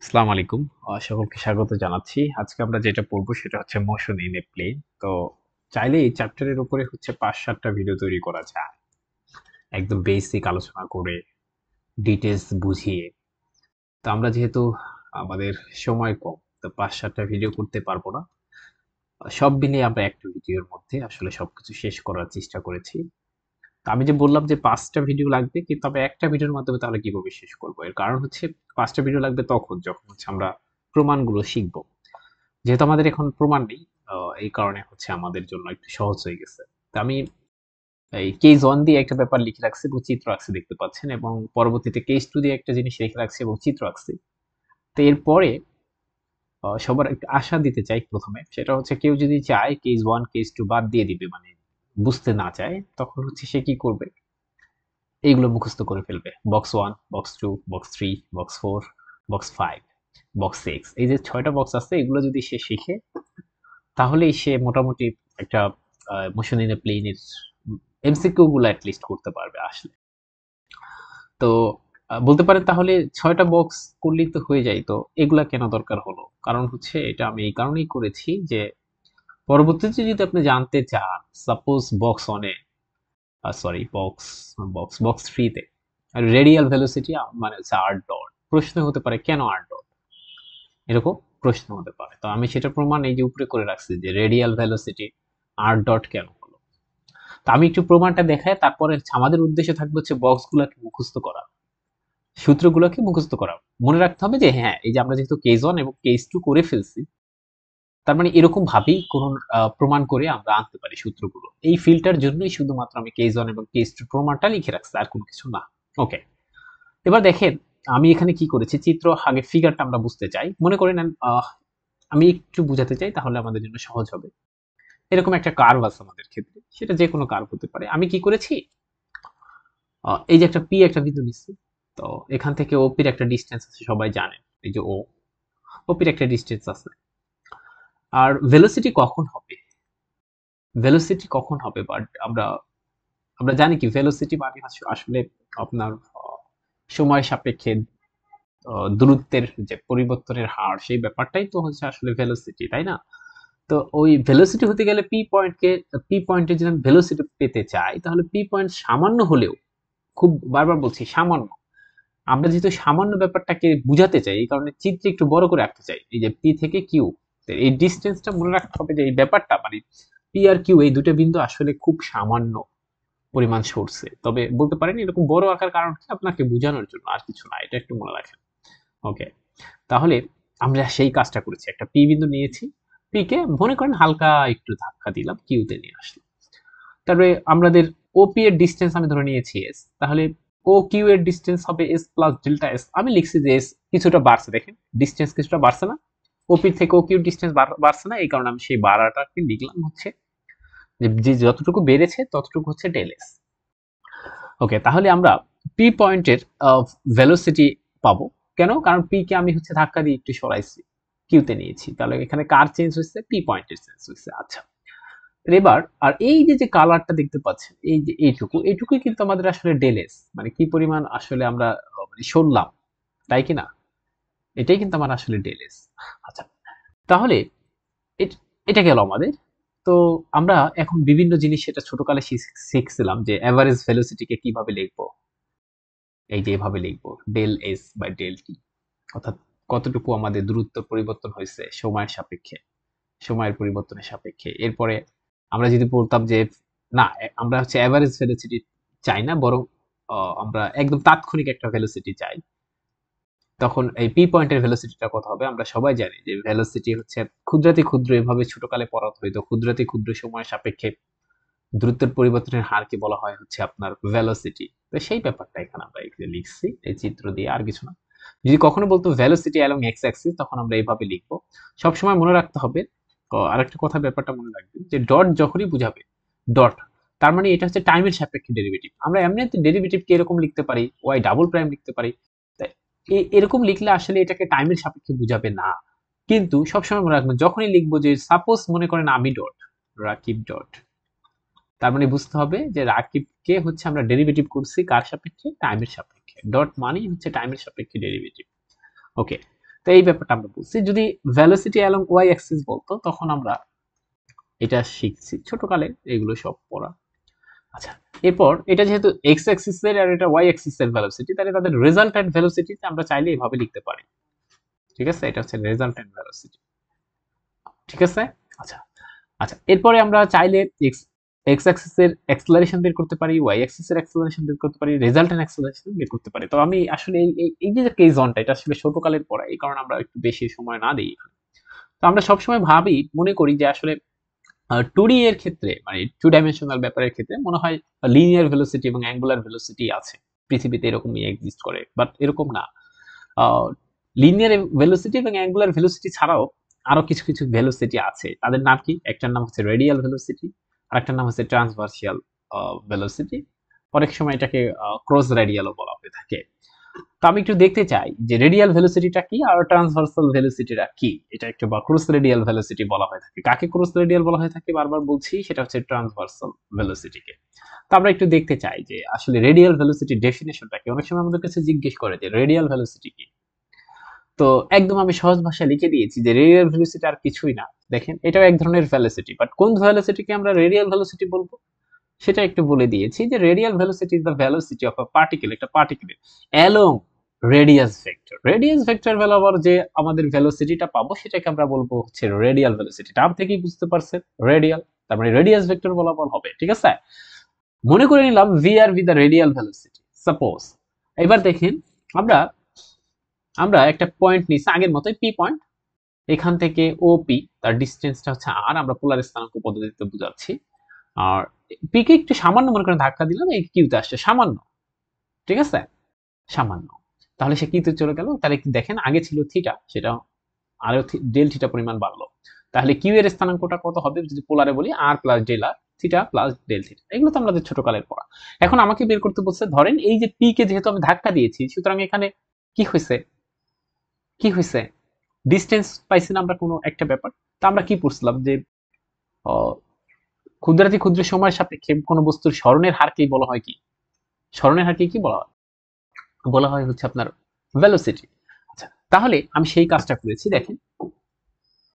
আসসালামু আলাইকুম। সকলকে স্বাগত জানাচ্ছি। আজকে আমরা যেটা পড়বো সেটা হচ্ছে মোশন ইন এ প্লেন। তো চাইলে এই চ্যাপ্টারের উপরে হচ্ছে ৫-৭ টা ভিডিও তৈরি করা যায়। একদম বেসিক আলোচনা করে, ডিটেইলস বুঝিয়ে। তো আমরা যেহেতু আমাদের সময় কম, তো ৫-৭ টা ভিডিও করতে পারবো না। সব মিলিয়ে আমরা একটা ভিডিওর মধ্যে আসলে সবকিছু শেষ করার চেষ্টা করেছি। তো আমি যে বললাম যে ৫ টা ভিডিও লাগবে, কিন্তু আমরা একটা ভিডিওর মাধ্যমে তাহলে কিভাবে শেষ করব? এর কারণ হচ্ছে ৫ টা ভিডিও লাগবে যখন হচ্ছে আমরা প্রমাণগুলো শিখব। যেহেতু আমাদের এখন প্রমাণ নেই, এই কারণে হচ্ছে আমাদের জন্য একটু সহজ হয়ে গেছে। তো আমি এই কেস 1 দিয়ে একটা ব্যাপার লিখে রাখছি এবং চিত্র আঁকছি দেখতে পাচ্ছেন, এবং পরবর্তীতে কেস 2 দিয়ে একটা জিনিস লিখে রাখছি এবং চিত্র আঁকছি। তো এরপরে সবার একটা আশা দিতে চাই প্রথমে, সেটা হচ্ছে কেউ যদি চায় কেস 1 কেস 2 বাদ দিয়ে দিবে, মানে বুঝতে না চায়, তখন হচ্ছে সে কি করবে? এইগুলো মুখস্থ করে ফেলবে। Box 1, box 2, box 3, box 4, box 5, box 6, এই যে ৬টা বক্স আছে, এগুলো যদি সে শিখে তাহলেই সে মোটামুটি একটা মোশন ইন এ প্লেনের এমসিকিউ গুলো লিস্ট করতে পারবে আসলে। তো বলতে পারেন তাহলে ৬টা বক্স করলেই তো হয়ে যায়, তো এগুলা কেন দরকার হলো? কারণ হচ্ছে এটা আমি এই কারণেই করেছি যে পরবর্তীতে যদি আপনি জানতে চান, সাপোজ বক্স অনে সরি বক্স বক্স বক্স থ্রিতে রেডিয়াল ভেলোসিটি মানে হচ্ছে আর ডট, প্রশ্ন হতে পারে কেন আর ডট, এরকম প্রশ্ন হতে পারে। তো আমি সেটা প্রমাণ এই যে উপরে করে রাখছি যে রেডিয়াল ভেলোসিটি আর ডট কেন হলো। তো আমি একটু প্রমাণটা দেখায় তারপরে আমাদের উদ্দেশ্য থাকবে হচ্ছে বক্সগুলোকে মুখস্থ করা, সূত্রগুলোকে মুখস্থ করা। মনে রাখতে হবে যে হ্যাঁ, এই যে আমরা যেহেতু কেস 1 এবং কেস 2 করে ফেলছি, তার মানে এরকম ভাবেই কোন প্রমাণ করে আমরা আনতে পারি সূত্রগুলো। এই ফিল্টার জন্যই শুধুমাত্র আমি কেস 1 এবং কেস 2 প্রমাণটা লিখে রাখছি, আর কোনো কিছু না। ওকে, এবার দেখেন আমি এখানে কি করেছি, চিত্র আগে ফিগারটা আমরা বুঝতে চাই। মনে করেন আমি একটু বুঝাতে চাই, তাহলে আমাদের জন্য সহজ হবে। এরকম একটা কার্ভ আছে আমাদের ক্ষেত্রে, সেটা যে কোনো কার্ভ হতে পারে। আমি কি করেছি, এই যে একটা পি একটা বিন্দু নিচ্ছি। তো এখান থেকে ওপির একটা ডিস্টেন্স আছে, সবাই জানেন, এই যে ওপির একটা ডিস্টেন্স আছে। আর ভেলোসিটি কখন হবে, ভেলোসিটি কখন হবে বাট আমরা আমরা জানি কি ভেলোসিটি মানে আসলে আপনার সময় সাপেক্ষে দূরত্বের যে পরিবর্তনের হার, সেই ব্যাপারটাই তো হচ্ছে আসলে ভেলোসিটি, তাই না? তো ওই ভেলোসিটি হতে গেলে পি পয়েন্টে যদি আমি ভেলোসিটি পেতে চাই, তাহলে পি পয়েন্ট সামান্য হলেও, খুব বারবার বলছি সামান্য, আমরা যেহেতু সামান্য ব্যাপারটাকে বুঝাতে চাই, এই কারণে চিত্রে একটু বড় করে আঁকতে চাই। এই যে পি থেকে কিউ, এই ডিস্টেন্সটা মনে রাখতে হবে যে এই ব্যাপারটা মানে পি আর কিউ এই দুটো বিন্দু আসলে খুব সামান্য পরিমাণ সরছে। তবে বলতে পারেন এরকম বড় আকার কারণ কি আপনাকে বোঝানোর জন্য, আর কিছু না, এটা একটু মনে রাখেন। ওকে, তাহলে আমরা সেই কাজটা করেছি, একটা পি বিন্দু নিয়েছি, পি কে মনে করেন হালকা একটু ধাক্কা দিলাম, কিউতে নিয়ে আসলাম। তারপরে আমাদের ওপি এর ডিস্টেন্স আমি ধরে নিয়েছি এস, তাহলে ও কিউ এর ডিস্টেন্স হবে এস প্লাস ডেল্টা এস। আমি লিখছি যে এস কিছুটা বাড়ছে, দেখেন ডিস্টেন্স কিছুটা বাড়ছে না, ওপি থেকে ও কিউ ডিস্টেন্স বাড়ছে না, এই কারণে আমি সেই বাড়াটাকে লিখলাম হচ্ছে যে যতটুকু বেড়েছে ততটুকু হচ্ছে ডেল এস। ওকে, তাহলে আমরা পি পয়েন্টের ভেলোসিটি পাবো। কেন? কারণ পি কে আমি হচ্ছে ধাক্কা দিয়ে একটু সরাইছি, কিউতে নিয়েছি, তাহলে এখানে কার চেঞ্জ হয়েছে, পি পয়েন্টের চেঞ্জ হয়েছে। আচ্ছা, এবার আর এই যে যে কালারটা দেখতে পাচ্ছেন, এই যে এইটুকুই কিন্তু আমাদের আসলে ডেলেস, মানে কি পরিমাণ আসলে আমরা মানে সরলাম, তাই কি না? এটাই কিন্তু আমার আসলে ডেলেস। আচ্ছা, তাহলে এটা গেল আমাদের। তো আমরা এখন বিভিন্ন জিনিস সেটা ছোটকালে শিখছিলাম যে এভারেজ ভেলোসিটিকে কিভাবে লিখবো। এই যে এভাবে লিখবো del s by del t, অর্থাৎ কতটুকু আমাদের দূরত্ব পরিবর্তন হয়েছে সময়ের সাপেক্ষে, সময়ের পরিবর্তনের সাপেক্ষে। এরপরে আমরা যদি বলতাম যে না, আমরা হচ্ছে এভারেজ ভেলোসিটি চাই না, বরং আমরা একদম তাৎক্ষণিক একটা ভেলোসিটি চাই, তখন এই পি পয়েন্টের ভেলোসিটিটা কত হবে? আমরা সবাই জানি যে ভেলোসিটি হচ্ছে ক্ষুদ্রাতি ক্ষুদ্র, এভাবে ছোটকালে পড়াতে হইতো, ক্ষুদ্রাতি ক্ষুদ্র সময় সাপেক্ষে দ্রুতের পরিবর্তনের হারকে বলা হয় হচ্ছে আপনার ভেলোসিটি। তো সেই ব্যাপারটা এখানে আমরা এখানে লিখছি এই চিত্র দিয়ে, আর কিছু না। যদি কখনো বলতো ভেলোসিটি অ্যালং এক্স অ্যাক্সিস, তখন আমরা এইভাবে লিখবো। সবসময় মনে রাখতে হবে, আরেকটা কথা ব্যাপারটা মনে রাখবেন যে ডট যখনই বুঝাবে, ডট তার মানে এটা হচ্ছে টাইমের সাপেক্ষে ডেরিভেটিভ। আমরা এমনিতে ডেরিভেটিভকে এরকম লিখতে পারি, ওয়াই ডাবল প্রাইম লিখতে পারি। তাই এরকম লিখলে আসলে এটাকে টাইমের সাপেক্ষে বুঝাবে না। কিন্তু সবসময় মনে রাখবেন যখনই লিখবো যে সাপোজ মনে করেন আমি ডট, রাকিব ডট, তার মানে বুঝতে হবে যে রাকিবকে হচ্ছে আমরা ডেরিভেটিভ করছি কার সাপেক্ষে, টাইমের সাপেক্ষে। ডট মানেই হচ্ছে টাইমের সাপেক্ষে ডেরিভেটিভ। ওকে, তো এই ব্যাপারটা আমরা বলছি। যদি ভেলোসিটি অ্যালং ওয়াই অ্যাক্সিস বলতো তখন আমরা এটা শিখছি ছোটকালে, এগুলো সব পড়া। আচ্ছা, এরপর এটা যেহেতু এক্স অ্যাক্সিস এর আর এটা ওয়াই অ্যাক্সিস এর ভেলোসিটি, তাহলে তাদের রেজাল্ট্যান্ট ভেলোসিটিতে আমরা চাইলে এভাবে লিখতে পারি। ঠিক আছে, এটা হচ্ছে রেজাল্ট্যান্ট ভেলোসিটি। ঠিক আছে। আচ্ছা আচ্ছা, এরপরে আমরা চাইলে এক্স এক্স অ্যাক্সিস এর অ্যাক্সেলারেশন বের করতে পারি, ওয়াই অ্যাক্সিস এর অ্যাক্সেলারেশন বের করতে পারি, রেজাল্ট্যান্ট অ্যাক্সেলারেশন বের করতে পারি। তো আমি আসলে এই যে কেস অনটা, এটা আসলে ছোটকালের পড়া, এই কারণে আমরা একটু বেশি সময় না দিই। তো আমরা সবসময় ভাবি, মনে করি যে আসলে 2D এর ক্ষেত্রে, মানে টু ডাইমেনশনাল ব্যাপারের ক্ষেত্রে মনে হয় লিনিয়ার ভেলোসিটি এবং অ্যাঙ্গুলার ভেলোসিটি আছে পৃথিবীতে, এরকমই এক্সিস্ট করে, বাট এরকম না। লিনিয়ার ভেলোসিটি এবং অ্যাঙ্গুলার ভেলোসিটি ছাড়াও আরো কিছু কিছু ভেলোসিটি আছে। তাদের নাম কি? একটার নাম হচ্ছে রেডিয়াল ভেলোসিটি, আরেকটার নাম হচ্ছে ট্রান্সভার্সিয়াল ভেলোসিটি। অনেক সময় এটাকে ক্রস রেডিয়ালও বলা হয়ে থাকে। তো আমি একটু দেখতে চাই যে রেডিয়াল ভেলোসিটিটা কি আর ট্রান্সভার্সাল ভেলোসিটিটা কি। এটা একটু বা ক্রস রেডিয়াল ভেলোসিটি বলা হয়ে থাকে। কাকে ক্রস রেডিয়াল বলা হয়ে থাকে বারবার বলছি, সেটা হচ্ছে ট্রান্সভার্সাল ভেলোসিটিকে। তো আমরা একটু দেখতে চাই যে আসলে রেডিয়াল ভেলোসিটির ডেফিনেশনটা কি। অনেক সময় আমাদের কাছে জিজ্ঞেস করে যে রেডিয়াল ভেলোসিটি কি। তো একদম আমি সহজ ভাষায় লিখে দিয়েছি যে রেডিয়াল ভেলোসিটি আর কিছুই না। দেখেন, এটাও এক ধরনের ভেলোসিটি, বাট কোন ভেলোসিটিকে আমরা রেডিয়াল ভেলোসিটি বলবো সেটা একটু বলে দিয়েছি যে radial velocity is the velocity of a particle, একটা পার্টিকেলের along radius vector. Radius vector বরাবর যে আমাদের ভেলোসিটিটা পাবো সেটাকে আমরা বলবো হচ্ছে রেডিয়াল ভেলোসিটি। নাম থেকেই বুঝতে পারছেন রেডিয়াল, তার মানে রেডিয়াস ভেক্টর বরাবর হবে। ঠিক আছে, মনে করে নিলাম v r v the radial velocity suppose. এবার দেখেন, আমরা আমরা একটা পয়েন্ট নিচ্ছি আগের মতোই পি পয়েন্ট, এখান থেকে ও পি, তার ডিস্টেন্সটা হচ্ছে আর, আমরা পোলার স্থানাঙ্ক পদ্ধতিতে বুঝাচ্ছি। আর পি কে একটু সামান্য মনে করেন ধাক্কা দিলাম, এই কিউতে আসছে সামান্য। ঠিক আছে, সামান্য। তাহলে সে কিউতে চলে গেল। তাহলে কি দেখেন, আগে ছিল থিটা, সেটা আরো ডেল থিটা পরিমাণ বাড়লো। তাহলে কিউ এর স্থানাঙ্কটা কত হবে যদি পোলারে বলি? আর প্লাস ডেল আর, থিটা প্লাস ডেল থিটা। এগুলো তো আমাদের ছোটকালের পড়া। এখন আমাকে বের করতে বলছে, ধরেন এই যে পি কে যেহেতু আমি ধাক্কা দিয়েছি, সুতরাং এখানে কি হয়েছে? কি হয়েছে? ডিস্টেন্স পাইছি না আমরা কোনো একটা ব্যাপার। তা আমরা কি পড়ছিলাম যে ক্ষুদ্রাতি ক্ষুদ্র সময়ের সাপেক্ষে কোনো বস্তুর সরণের হারকেই বলা হয় কি? সরণের হারকে কি বলা হয়? বলা হয় হচ্ছে আপনার ভেলোসিটি। আচ্ছা, তাহলে আমি সেই কাজটা করেছি। দেখেন,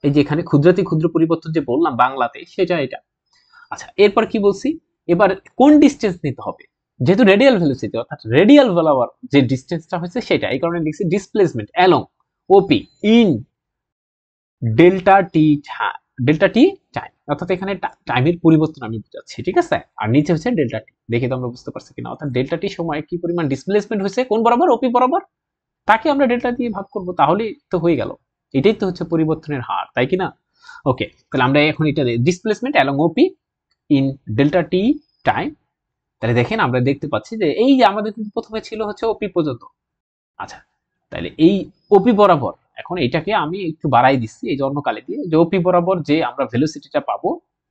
এই যে এখানে ক্ষুদ্রাতি ক্ষুদ্র পরিবর্তন যে বললাম বাংলাতে, সেটা এটা। আচ্ছা, এরপর কি বলছি? এবার কোন ডিস্টেন্স নিতে হবে? যেহেতু রেডিয়াল ভেলোসিটি, অর্থাৎ রেডিয়াল বরাবর যে ডিস্টেন্সটা হচ্ছে সেটা, এই কারণে লিখছি displacement along OP in delta T, delta tea time, অর্থাৎ এখানে টাইমের পরিবর্তন আমি বুঝাচ্ছি। ঠিক আছে, আর নিচে হচ্ছে ডেল্টা টি। দেখে তো আমরা বুঝতে পারছি কিনা, অর্থাৎ ডেল্টা টি সময় কি পরিমাণ ডিসপ্লেসমেন্ট হয়েছে কোন বরাবর? ওপি বরাবর, তাকে আমরা ডেল্টা দিয়ে ভাগ করব, তাহলেই তো হয়ে গেল। এটাই তো হচ্ছে পরিবর্তনের হার, তাই কি না? ওকে, তাহলে আমরা এখন এটা displacement along OP in delta tea time. তাহলে দেখেন, আমরা দেখতে পাচ্ছি যে এই যে আমাদের কিন্তু প্রথমে ছিল হচ্ছে ওপি পর্যন্ত। আচ্ছা, তাহলে এই ওপি বরাবর, এখন এটাকে আমি একটু বাড়াই দিচ্ছি এই জন্মকালে দিয়ে, যে ওপি বরাবর যে আমরা ভেলোসিটিটা পাবো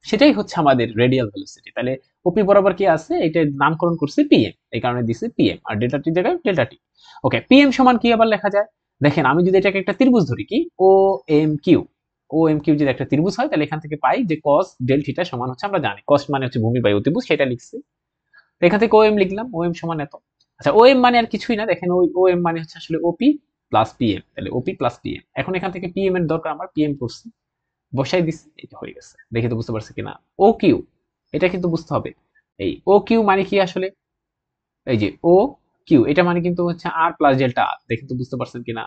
সেটাই হচ্ছে আমাদের রেডিয়াল ভেলোসিটি। তাহলে ওপি বরাবর কি আছে, এটা নামকরণ করছি পিএম, এই কারণে দিচ্ছি পিএম, আর ডেল্টা টি জায়গায় ডেল্টা টি। ওকে, পিএম সমান কি আবার লেখা যায়? দেখেন, আমি যদি এটাকে একটা ত্রিভুজ ধরি, কি ও এম কিউ, ও এম কিউ যদি একটা ত্রিভুজ হয়, তাহলে এখান থেকে পাই যে কস ডেল থিটা সমান হচ্ছে, আমরা জানি কস মানে হচ্ছে ভূমি বাই অতিভুজ, সেটা লিখছি। এখান থেকে ও এম লিখলাম, ও এম সমান এত। আচ্ছা, ও এম মানে আর কিছুই না, দেখেন ওই ও এম মানে হচ্ছে আসলে ওপি প্লাস পিএম, তাহলে ওপি প্লাস পিএম। এখন এখান থেকে পিএম এর দরকার, আমার পিএম করছি, বসাই দিচ্ছি, এটা হয়ে গেছে। দেখে তো বুঝতে পারছি কিনা? ও কিউ, এটা কিন্তু বুঝতে হবে। এই ও কিউ মানে কি আসলে? এই যে ও কিউ, এটা মানে কিন্তু হচ্ছে আর প্লাস ডেল্টা আর। দেখে তো বুঝতে পারছেন কিনা?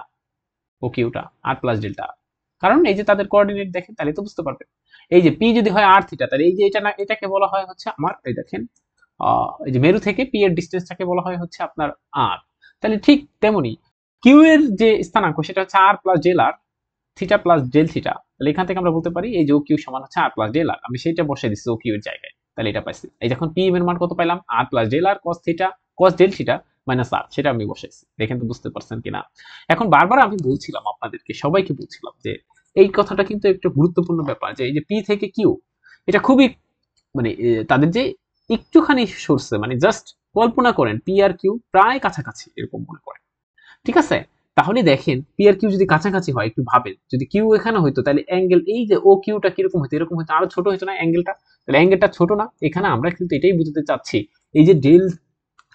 ও কিউটা আর প্লাস ডেল্টা আর, কারণ এই যে তাদের কোঅর্ডিনেট দেখেন, তাহলে তো বুঝতে পারবেন। এই যে পি যদি হয় আর থিটা, তাহলে এই যে এটা না, এটাকে বলা হয় হচ্ছে আমার, এই দেখেন এই যে মেরু থেকে পি এর ডিস্টেন্সটাকে বলা হয় হচ্ছে আপনার আর। তাহলে ঠিক তেমনি কিউ এর যে স্থানাঙ্ক সেটা হচ্ছে আর প্লাস ডেল আর, থিটা প্লাস ডেল থিটা। তাহলে এখান থেকে আমরা বলতে পারি এই যে ও কিউ সমান হচ্ছে আর প্লাস ডেল আর, আমি সেইটা বসে দিচ্ছি ও কিউ এর জায়গায়, তাহলে এটা পাইছি। এই যখন পি এম এর মান কত পাইলাম? R plus del r cos theta, cos del theta minus r, সেটা আমি বসাইছি। দেখেন তো বুঝতে পারছেন কিনা? এখন বারবার আমি বলছিলাম আপনাদেরকে, সবাইকে বলছিলাম যে এই কথাটা কিন্তু একটা গুরুত্বপূর্ণ ব্যাপার, যে এই যে পি থেকে কিউ, এটা খুবই মানে তাদের যে একটুখানি সরছে, মানে জাস্ট কল্পনা করেন পি আর কিউ প্রায় কাছাকাছি এরকম মনে করেন। ঠিক আছে, তাহলে দেখেন পি আর কিউ যদি কাছাকাছি হয়, একটু ভাবেন যদি কিউ এখানে হইতো, তাহলে অ্যাঙ্গেল এই যে ও কিউটা কিরকম হতো? এরকম হতো, আরো ছোট হতো না অ্যাঙ্গেলটা? তাহলে অ্যাঙ্গেলটা ছোট না? এখানে আমরা কিন্তু এটাই বুঝতে চাচ্ছি, এই যে ডেল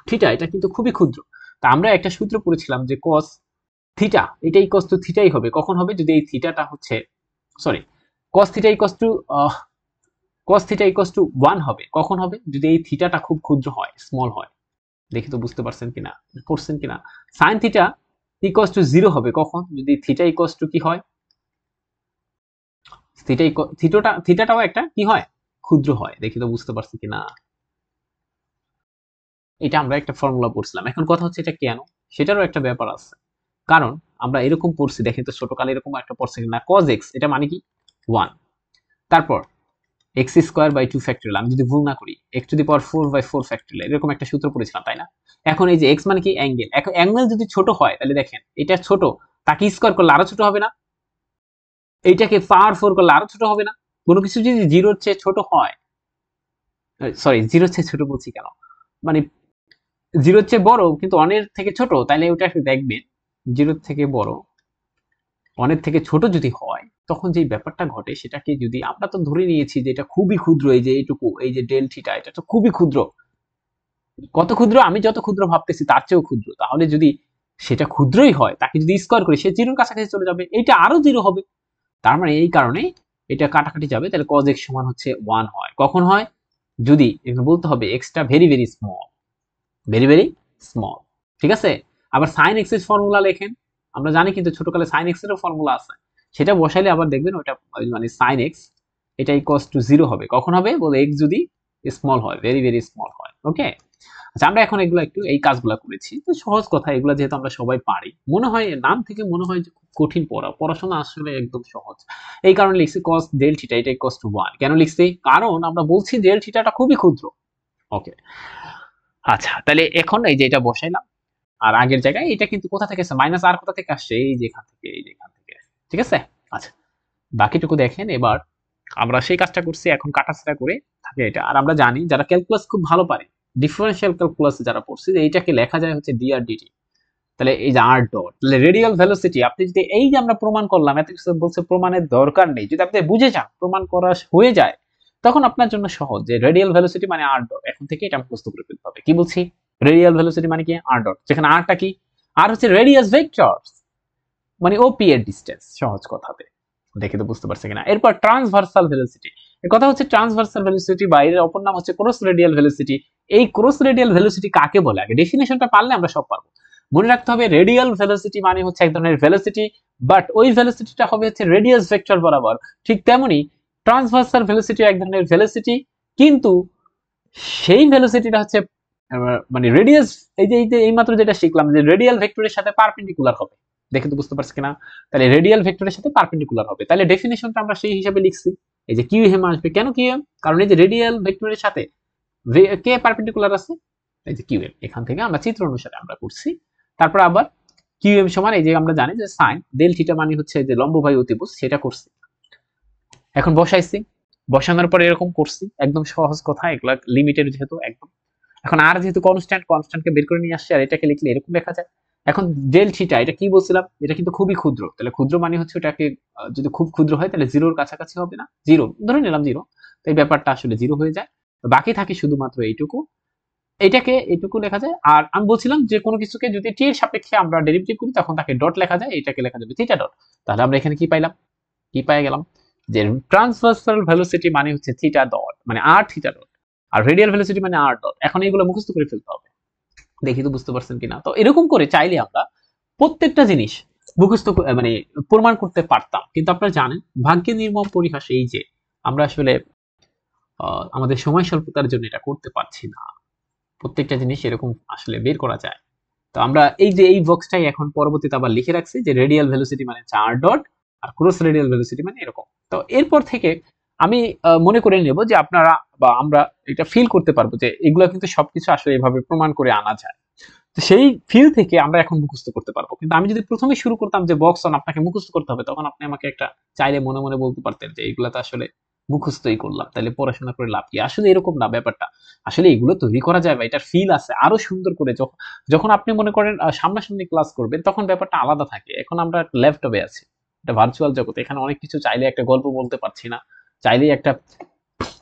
থিটা এটা কিন্তু খুবই ক্ষুদ্র। তা আমরা একটা সূত্র পড়েছিলাম যে কস থিটা এটা ইকুয়ালস টু থিটাই হবে, কখন হবে যদি এই থিটাটা হচ্ছে sorry cos theta equals to cos theta equals to 1 হবে, কখন হবে যদি এই থিটাটা খুব ক্ষুদ্র হয়, স্মল হয়। দেখি তো বুঝতে পারছেন কিনা, করছেন কিনা। sin থিটা ইকুয়ালস টু 0 হবে, কখন যদি থিটা ইকুয়ালস টু কি হয়, থিটাটাও একটা কি হয়, ক্ষুদ্র হয়। দেখি তো বুঝতে পারছি কিনা। এটা আমরা একটা ফর্মুলা পড়ছিলাম, এখন কথা হচ্ছে এটা কেন, সেটারও একটা ব্যাপার আছে। কারণ আমরা এরকম পড়ছি, দেখেন তো ছোটকালে এরকম একটা পড়ছি না, cos x এটা মানে কি 1, তারপর x স্কয়ার বাই 2 ফ্যাক্টরিয়াল, আমি যদি ভুল না করি x to the power 4 by 4 factorial, এরকম একটা সূত্র পড়েছিলাম তাই না। এখন এই যে x মানে কি অ্যাঙ্গেল, এখন অ্যাঙ্গেল যদি ছোট হয় তাহলে দেখেন এটা ছোট, তাকে স্কয়ার করলে আরো ছোট হবে না, এইটাকে পাওয়ার 4 করলে আরো ছোট হবে না। কোনো কিছু যদি জিরোর চেয়ে ছোট হয়, সরি জিরোর চেয়ে ছোট বলছি কেন, মানে জিরোর চেয়ে বড় কিন্তু অনের থেকে ছোট, তাহলে ওটা একটু দেখবেন জিরোর থেকে বড় অনেক থেকে ছোট যদি হয়, তখন যে ব্যাপারটা ঘটে সেটাকে যদি আমরা তো ধরে নিয়েছি যে এটা খুবই ক্ষুদ্র, এই যে এইটুকু, এই যে ডেল থিটা এটা তো খুবই ক্ষুদ্র, কত ক্ষুদ্র আমি যত ক্ষুদ্র ভাবতেছি তার চেয়েও ক্ষুদ্র, তাহলে যদি সেটা ক্ষুদ্রই হয় তাকে যদি স্কোয়ার করি সে জিরোর কাছাকাছি চলে যাবে, এটা আরো জিরো হবে। তার মানে এই কারণে এটা কাটাকাটি যাবে, তাহলে cos x সমান হচ্ছে 1 হয়, কখন হয় যদি এখানে বলতে হবে x টা very very small, very very small, ঠিক আছে। আবার sin x এর ফর্মুলা লেখেন, আমরা জানি কিন্তু ছোটকালে sin x এরও ফর্মুলা আছে, সেটা বসাইলে আবার দেখবেন ওটা মানে sin x এটা ইকুয়ালস টু 0 হবে, কখন হবে বলে x যদি স্মল হয়, ভেরি ভেরি স্মল হয়। ওকে, আচ্ছা আমরা এখন এগুলো একটু এই কাজগুলো করেছি, তো সহজ কথা, এগুলো যেহেতু আমরা সবাই পারি, মনে হয় নাম থেকে মনে হয় যে খুব কঠিন পড়াশোনা আসলে একদম সহজ। এই কারণে লিখছি cos ডেল থিটা এটা ইকুয়ালস টু 1, কেন লিখছি, কারণ আমরা বলছি ডেল থিটাটা খুবই ক্ষুদ্র। ওকে, আচ্ছা তাহলে এখন এই যে এটা বসাইলাম, আর আগের জায়গায় এটা কিন্তু কোথা থেকে আসছে, মাইনাস আর কোথা থেকে আসছে, এই যে এখান থেকে, এই যে এখান থেকে, ঠিক আছে। আচ্ছা বাকিটুকু দেখেন, এবার আমরা সেই কাজটা করছি, এখন কাটাছেড়া করে থাকে এটা। আর আমরা জানি যারা ক্যালকুলাস খুব ভালো পারে, ডিফারেনশিয়াল ক্যালকুলাস যারা পড়ছে, যে এইটাকে লেখা যায় হচ্ছে ডি আর ডিটি। তাহলে এই যে আর ডট, তাহলে রেডিয়াল ভেলোসিটি, আপনি যদি এই যে আমরা প্রমাণ করলাম, এত কিছু বলছে প্রমাণের দরকার নেই, যদি আপনি বুঝে যান প্রমাণ করা হয়ে যায়, তখন আপনার জন্য সহজ যে রেডিয়াল ভেলোসিটি মানে আর ডট, এখন থেকে এটা মুখস্থ করে ফেলতে হবে। কি বলছি, রেডিয়াল ভেলোসিটি মানে কি আর ডট, যেখানে আরটা কি, আর হচ্ছে রেডিয়াস ভেক্টর, মানে ওপি এর ডিসটেন্স, সহজ কথাতে। দেখে তো বুঝতে পারছে কিনা। এরপর ট্রান্সভার্সাল ভেলোসিটি, এর কথা হচ্ছে ট্রান্সভার্সাল ভেলোসিটি বা এর অপর নাম হচ্ছে ক্রস রেডিয়াল ভেলোসিটি। এই ক্রস রেডিয়াল ভেলোসিটি কাকে বলে, আগে ডেফিনেশনটা পারলে আমরা সব পারবো। মনে রাখতে হবে রেডিয়াল ভেলোসিটি মানে হচ্ছে এক ধরনের ভেলোসিটি, বাট ওই ভেলোসিটিটা হবে হচ্ছে রেডিয়াস ভেক্টর বরাবর। ঠিক তেমনি ট্রান্সভার্সাল ভেলোসিটি এক ধরনের ভেলোসিটি, কিন্তু সেই ভেলোসিটিটা হচ্ছে মানে রেডিয়াস, এই যে এইমাত্র যেটা শিখলাম যে রেডিয়াল ভেক্টরের সাথে পারপেন্ডিকুলার হবে। দেখে তো বুঝতে পারছি কিনা, তাহলে রেডিয়াল ভেক্টরের সাথে পারপেন্ডিকুলার হবে, তাহলে ডেফিনেশনটা আমরা সেই হিসাবে লিখছি। এই যে কিউএম আসবে, কেন কিউএম, কারণ এই যে রেডিয়াল ভেক্টরের সাথে কে পারপেন্ডিকুলার আছে, এই যে কিউএম, এখান থেকে আমরা চিত্র অনুসারে আমরা করছি। তারপর আবার কিউএম সমান, এই যে আমরা জানি যে সাইন ডেল থিটা মানে হচ্ছে যে লম্ব বাই অতিভুজ, সেটা করছি। এখন বসাইছি, বসানোর পরে এরকম করছি, একদম সহজ কথা, এগুলা লিমিটেড যেহেতু একদম। এখন আর যেহেতু কনস্ট্যান্ট, কনস্ট্যান্টকে বের করে নিয়ে আসছে, আর এটাকে লিখলে এরকম লেখা যায়। এখন ডেল থিটা এটা কি বলছিলাম, এটা কিন্তু খুবই ক্ষুদ্র, তাহলে ক্ষুদ্র মানে হচ্ছে ওটাকে যদি খুব ক্ষুদ্র হয় তাহলে জিরোর কাছাকাছি হবে না, জিরো ধরে নিলাম জিরো, তো এই ব্যাপারটা আসলে জিরো হয়ে যায়, বাকি থাকে শুধুমাত্র এইটুকু, এটাকে এইটুকু লেখা যায়। আর আমি বলছিলাম যে কোনো কিছুকে যদি টি এর সাপেক্ষে আমরা ডেরিভেটিভ করি তখন তাকে ডট লেখা যায়, এটাকে লেখা যাবে থিটা ডট। তাহলে আমরা এখানে কি পাইলাম, কি পাই গেলাম, যে ট্রান্সভার্সাল ভেলোসিটি মানে হচ্ছে থিটা ডট, মানে আর থিটা ডট, আর রেডিয়াল ভেলোসিটি মানে আর ডট। এখন এইগুলো মুখস্থ করে ফেলতে হবে, দেখি তো বুঝতে পারছেন কিনা। তো এরকম করে চাইলে আমরা প্রত্যেকটা জিনিস মুখস্থ মানে প্রমাণ করতে পারতাম, কিন্তু আপনারা জানেন ভাগ্যের নির্মম পরিহাস এই যে আমরা আসলে আমাদের সময় স্বল্পতার জন্য এটা করতে পারছি না, প্রত্যেকটা জিনিস এরকম আসলে বের করা যায়। তো আমরা এই যে এই বক্সটাই এখন পরবর্তীতে আবার লিখে রাখছি যে রেডিয়াল ভেলোসিটি মানে 4 ডট, আর ক্রস রেডিয়াল ভেলোসিটি মানে এরকম। তো এরপর থেকে আমি মনে করে নেব যে আপনারা বা আমরা এটা ফিল করতে পারবো যে এগুলো কিন্তু সবকিছু আসলে এভাবে প্রমাণ করে আনা যায়। তো সেই ফিল থেকে আমরা এখন মুখস্থ করতে পারবো। কিন্তু আমি যদি প্রথমে শুরু করতাম যে বক্স অন আপনাকে মুখস্থ করতে হবে, তখন আপনি আমাকে একটা চাইলে মনে মনে বলতে পারতেন যে এগুলো তো আসলে মুখস্থই করলাম, তাহলে পড়াশোনা করে লাভ কি। আসলে এরকম না ব্যাপারটা, আসলে এগুলো তৈরি করা যায় বা এটার ফিল আছে আরো সুন্দর করে। যখন যখন আপনি মনে করেন সামনাসামনি ক্লাস করবেন তখন ব্যাপারটা আলাদা থাকে। এখন আমরা ল্যাপটপে আছি, এটা ভার্চুয়াল জগতে, এখানে অনেক কিছু চাইলে একটা গল্প বলতে পারছি না, চাইলেই একটা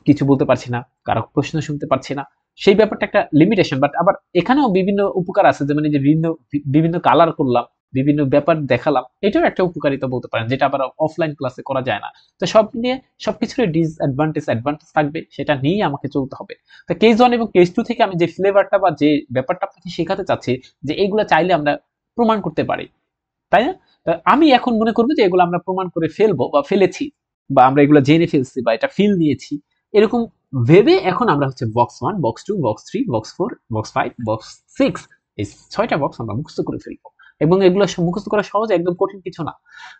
কিছু বলতে পারছি না, কারো প্রশ্ন শুনতে পারছি না, সেই ব্যাপারটা একটা লিমিটেশন। বাট আবার এখানেও বিভিন্ন উপকার আছে, যেমন এই যে বিভিন্ন বিভিন্ন কালার করলাম, বিভিন্ন ব্যাপার দেখালাম, এটাও একটা উপকারিতা বলতে পারেন, যেটা আবার অফলাইন ক্লাসে করা যায় না। তো সব নিয়ে সবকিছুর ডিসঅ্যাডভান্টেজ অ্যাডভান্টেজ থাকবে, সেটা নিয়েই আমাকে চলতে হবে। তো কেস 1 এবং কেস 2 থেকে আমি যে ফ্লেভারটা বা যে ব্যাপারটা আপনাকে শেখাতে চাচ্ছি, যে এইগুলো চাইলে আমরা প্রমাণ করতে পারি, তাই না? তা আমি এখন মনে করবো যে এগুলো আমরা প্রমাণ করে ফেলবো বা ফেলেছি, বা আমরা এগুলো জেনে ফেলছি বা এটা ফিল নিয়েছি, এরকম ভেবে এখন আমরা হচ্ছে box 1, box 2, box 3, box 4, box 5, box 6, এই 6টা বক্স আমরা মুখস্থ করে ফেলবো। এবং এগুলো মুখস্থ করা সহজ, একদম কঠিন কিছু না।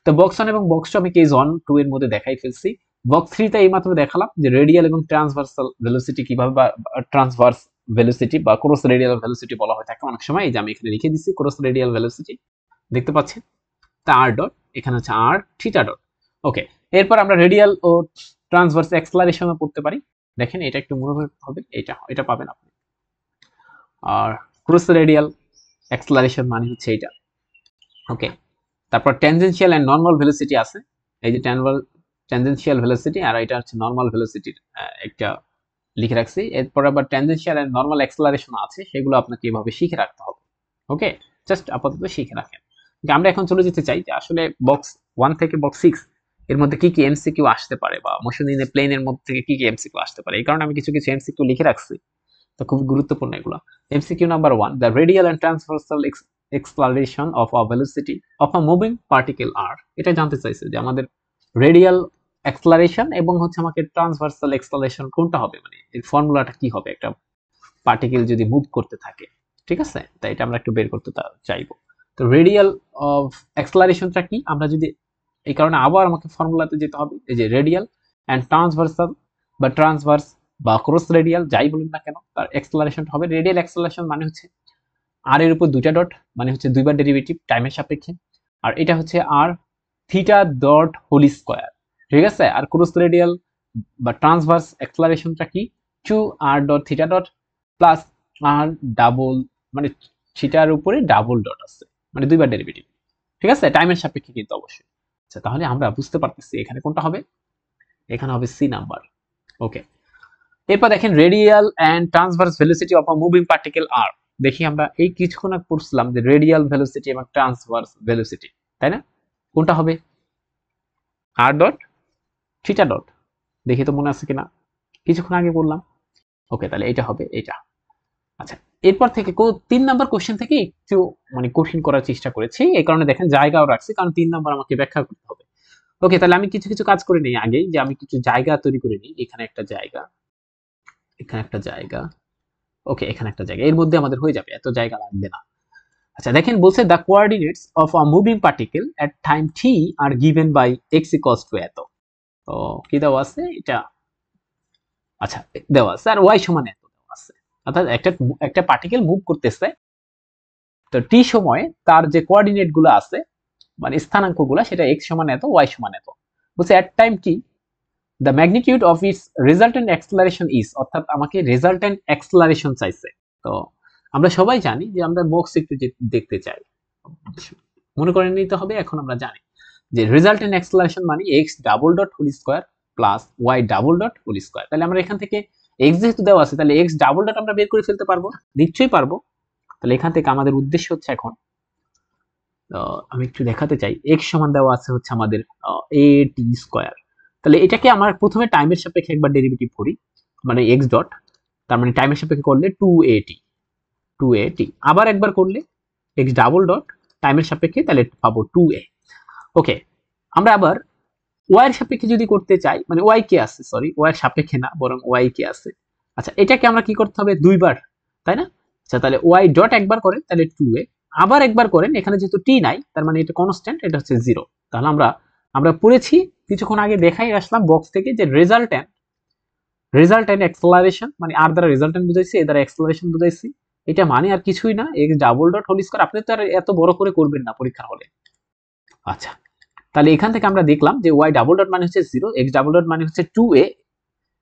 তো বক্স 1 এবং বক্স 2 আমি কেস 1, 2 এর মধ্যে দেখাই ফেলছি। বক্স 3 তে এইমাত্র দেখালাম যে রেডিয়াল এবং ট্রান্সভার্সাল ভেলোসিটি কিভাবে, বা ট্রান্সভার্স ভেলোসিটি বা ক্রস রেডিয়াল ভেলোসিটি বলা হয় থাকে অনেক সময়। এই যে আমি এখানে লিখে দিচ্ছি ক্রস রেডিয়াল ভেলোসিটি, দেখতে পাচ্ছেন? তা আর ডট, এখানে হচ্ছে আর থিটা ডট। ওকে, এরপর আমরা রেডিয়াল ও ট্রান্সভার্স অ্যাক্সেলারেশনও পড়তে পারি। দেখেন এটা একটু মনে রাখতে হবে, এটা পাবেন আপনি। আর ক্রস রেডিয়াল অ্যাক্সেলারেশন মানে হচ্ছে এটা। ওকে, তারপর ট্যানজেনশিয়াল এন্ড নরমাল ভেলোসিটি আছে, এই যে ট্যানজেনশিয়াল ভেলোসিটি, আর এটা হচ্ছে নরমাল ভেলোসিটির একটা লিখে রাখছি। এরপর আবার ট্যানজেনশিয়াল এন্ড নরমাল অ্যাক্সেলারেশন আছে, সেগুলো আপনাকে এভাবে শিখে রাখতে হবে। ওকে, জাস্ট আপাতত শিখে রাখেন। আমরা এখন চলে যেতে চাই যে আসলে বক্স 1 থেকে বক্স 6 এর মধ্যে কি কি এমসিকিউ আসতে পারে, বা মোশন ইন এ প্লেনের মধ্যে থেকে কি কি এমসিকিউ আসতে পারে। এই কারণে আমি কিছু কিছু এমসিকিউ লিখে রাখছি, তো খুব গুরুত্বপূর্ণ এগুলো। MCQ number 1, the radial and transversal acceleration of a velocity of a moving particle r। এটা জানতে চাইছে যে আমাদের রেডিয়াল অ্যাক্সেলারেশন এবং হচ্ছে আমাকে ট্রান্সভার্সাল অ্যাক্সেলারেশন কোনটা হবে, মানে এর ফর্মুলাটা কি হবে একটা পার্টিকেল যদি মুভ করতে থাকে। ঠিক আছে, তাই এটা আমরা একটু বের করতে চাইবো। তো রেডিয়াল অফ অ্যাক্সেলারেশনটা কি, আমরা যদি, এই কারণে আবার আমাকে ফর্মুলাতে যেতে হবে। এই যে রেডিয়াল এন্ড ট্রান্সভার্সাল বা ট্রান্সভার্স বা ক্রস রেডিয়াল যাই বলুন না কেন, তার অ্যাক্সেলারেশনটা হবে, রেডিয়াল অ্যাক্সেলারেশন মানে হচ্ছে আর এর উপর দুইটা ডট, মানে হচ্ছে দুইবার ডেরিভেটিভ টাইমের সাপেক্ষে, আর এটা হচ্ছে r theta dot whole square. ঠিক আছে, আর ক্রস রেডিয়াল বা ট্রান্সভার্স অ্যাক্সেলারেশনটা কি, 2r dot theta dot plus r double, মানে থিটার উপরে ডাবল ডট আছে, মানে দুইবার ডেরিভেটিভ। ঠিক আছে, টাইমের সাপেক্ষে কিন্তু অবশ্যই। আচ্ছা, তাহলে আমরা বুঝতে পারতেছি এখানে কোনটা হবে, এখানে হবে সি নাম্বার। ওকে, এরপর দেখেন radial and transverse velocity of a moving particle আর। দেখি আমরা এই কিছুক্ষণ আগে পড়ছিলাম যে রেডিয়াল ভেলোসিটি এবং ট্রান্সভার্স ভেলোসিটি, তাই না? কোনটা হবে, আর ডট থিটা ডট। দেখি তো মনে আছে কিনা, কিছুক্ষণ আগে বললাম। ওকে, তাহলে এটা হবে এটা। আচ্ছা, এরপর থেকে 3 নাম্বার কোশ্চেন থেকে একটু মানে কঠিন করার চেষ্টা করেছি, এই কারণে দেখেন জায়গাও রাখছি, কারণ 3 নাম্বার আমাকে ব্যাখ্যা করতে হবে। ওকে, তাহলে আমি কিছু কিছু কাজ করে নিই আগেই, যে আমি কিছু জায়গা তৈরি করে নিই। এখানে একটা জায়গা, এখানে একটা জায়গা, ওকে, এখানে একটা জায়গা, এর মধ্যে আমাদের হয়ে যাবে, এত জায়গা লাগবে না। আচ্ছা, দেখেন বলছে the coordinates of a moving particle at time t are given by x equals to এত। তো কি দেওয়া আছে এটা, আচ্ছা দেওয়া আছে, আর y সমান এত দেওয়া আছে। অর্থাৎ একটা একটা পার্টিকেল মুভ করতেছে, তো t সময়ে তার যে কোঅর্ডিনেট গুলো আছে, মানে স্থানাঙ্ক গুলো, সেটা x সমান এত, y সমান এত। বলছে এট time t the magnitude of its resultant acceleration is, অর্থাৎ আমাকে রেজাল্টেন্ট অ্যাক্সেলারেশন চাইছে। তো আমরা সবাই জানি যে আমরা বক্স একটু দেখতে চাই, মনে করে নিতে হবে। এখন আমরা জানি যে রেজাল্টেন্ট অ্যাক্সেলারেশন মানে x double dot whole square plus y double dot whole square. তাহলে আমরা এখান থেকে x যেহেতু দেওয়া আছে, তাহলে x ডাবল ডট আমরা বের করে ফেলতে পারবো, নিশ্চয়ই পারবো। তাহলে এখান থেকে আমাদের উদ্দেশ্য হচ্ছে এখন, আমি একটু দেখাতে চাই, x সমান দেওয়া আছে হচ্ছে আমাদের a t স্কয়ার। তাহলে এটাকে আমার প্রথমে টাইমের সাপেক্ষে একবার ডেরিভেটিভ করি, মানে x ডট, তার মানে টাইমের সাপেক্ষে করলে 2at, আবার একবার করলে x ডাবল ডট টাইমের সাপেক্ষে, তাহলে পাবো 2a। ওকে, আমরা আবার y এর সাপেক্ষে যদি করতে চাই, মানে y কে আছে, সরি y এর সাপেক্ষে না, বরং y কে আছে। আচ্ছা, এটাকে আমরা কি করতে হবে, দুইবার, তাই না? আচ্ছা, তাহলে y ডট একবার করেন, তাহলে 2a, আবার একবার করেন, এখানে যেহেতু t নাই, তার মানে এটা কনস্ট্যান্ট, এটা হচ্ছে 0। তাহলে আমরা পড়েছি কিছুক্ষণ আগে, দেখাই আসলাম বক্স থেকে, যে রেজাল্টেন্ট অ্যাক্সেলারেশন মানে আর দ্বারা রেজাল্টেন্ট বুঝাইছি, এ দ্বারা অ্যাক্সেলারেশন বুঝাইছি। এটা মানে আর কিছুই না, x double dot whole square. আপনি তো আর এত বড় করে করবেন না পরীক্ষা হলে। আচ্ছা, তাহলে এখান থেকে আমরা দেখলাম যে y ডাবল ডট মানে হচ্ছে 0, x ডাবল ডট মানে হচ্ছে 2a,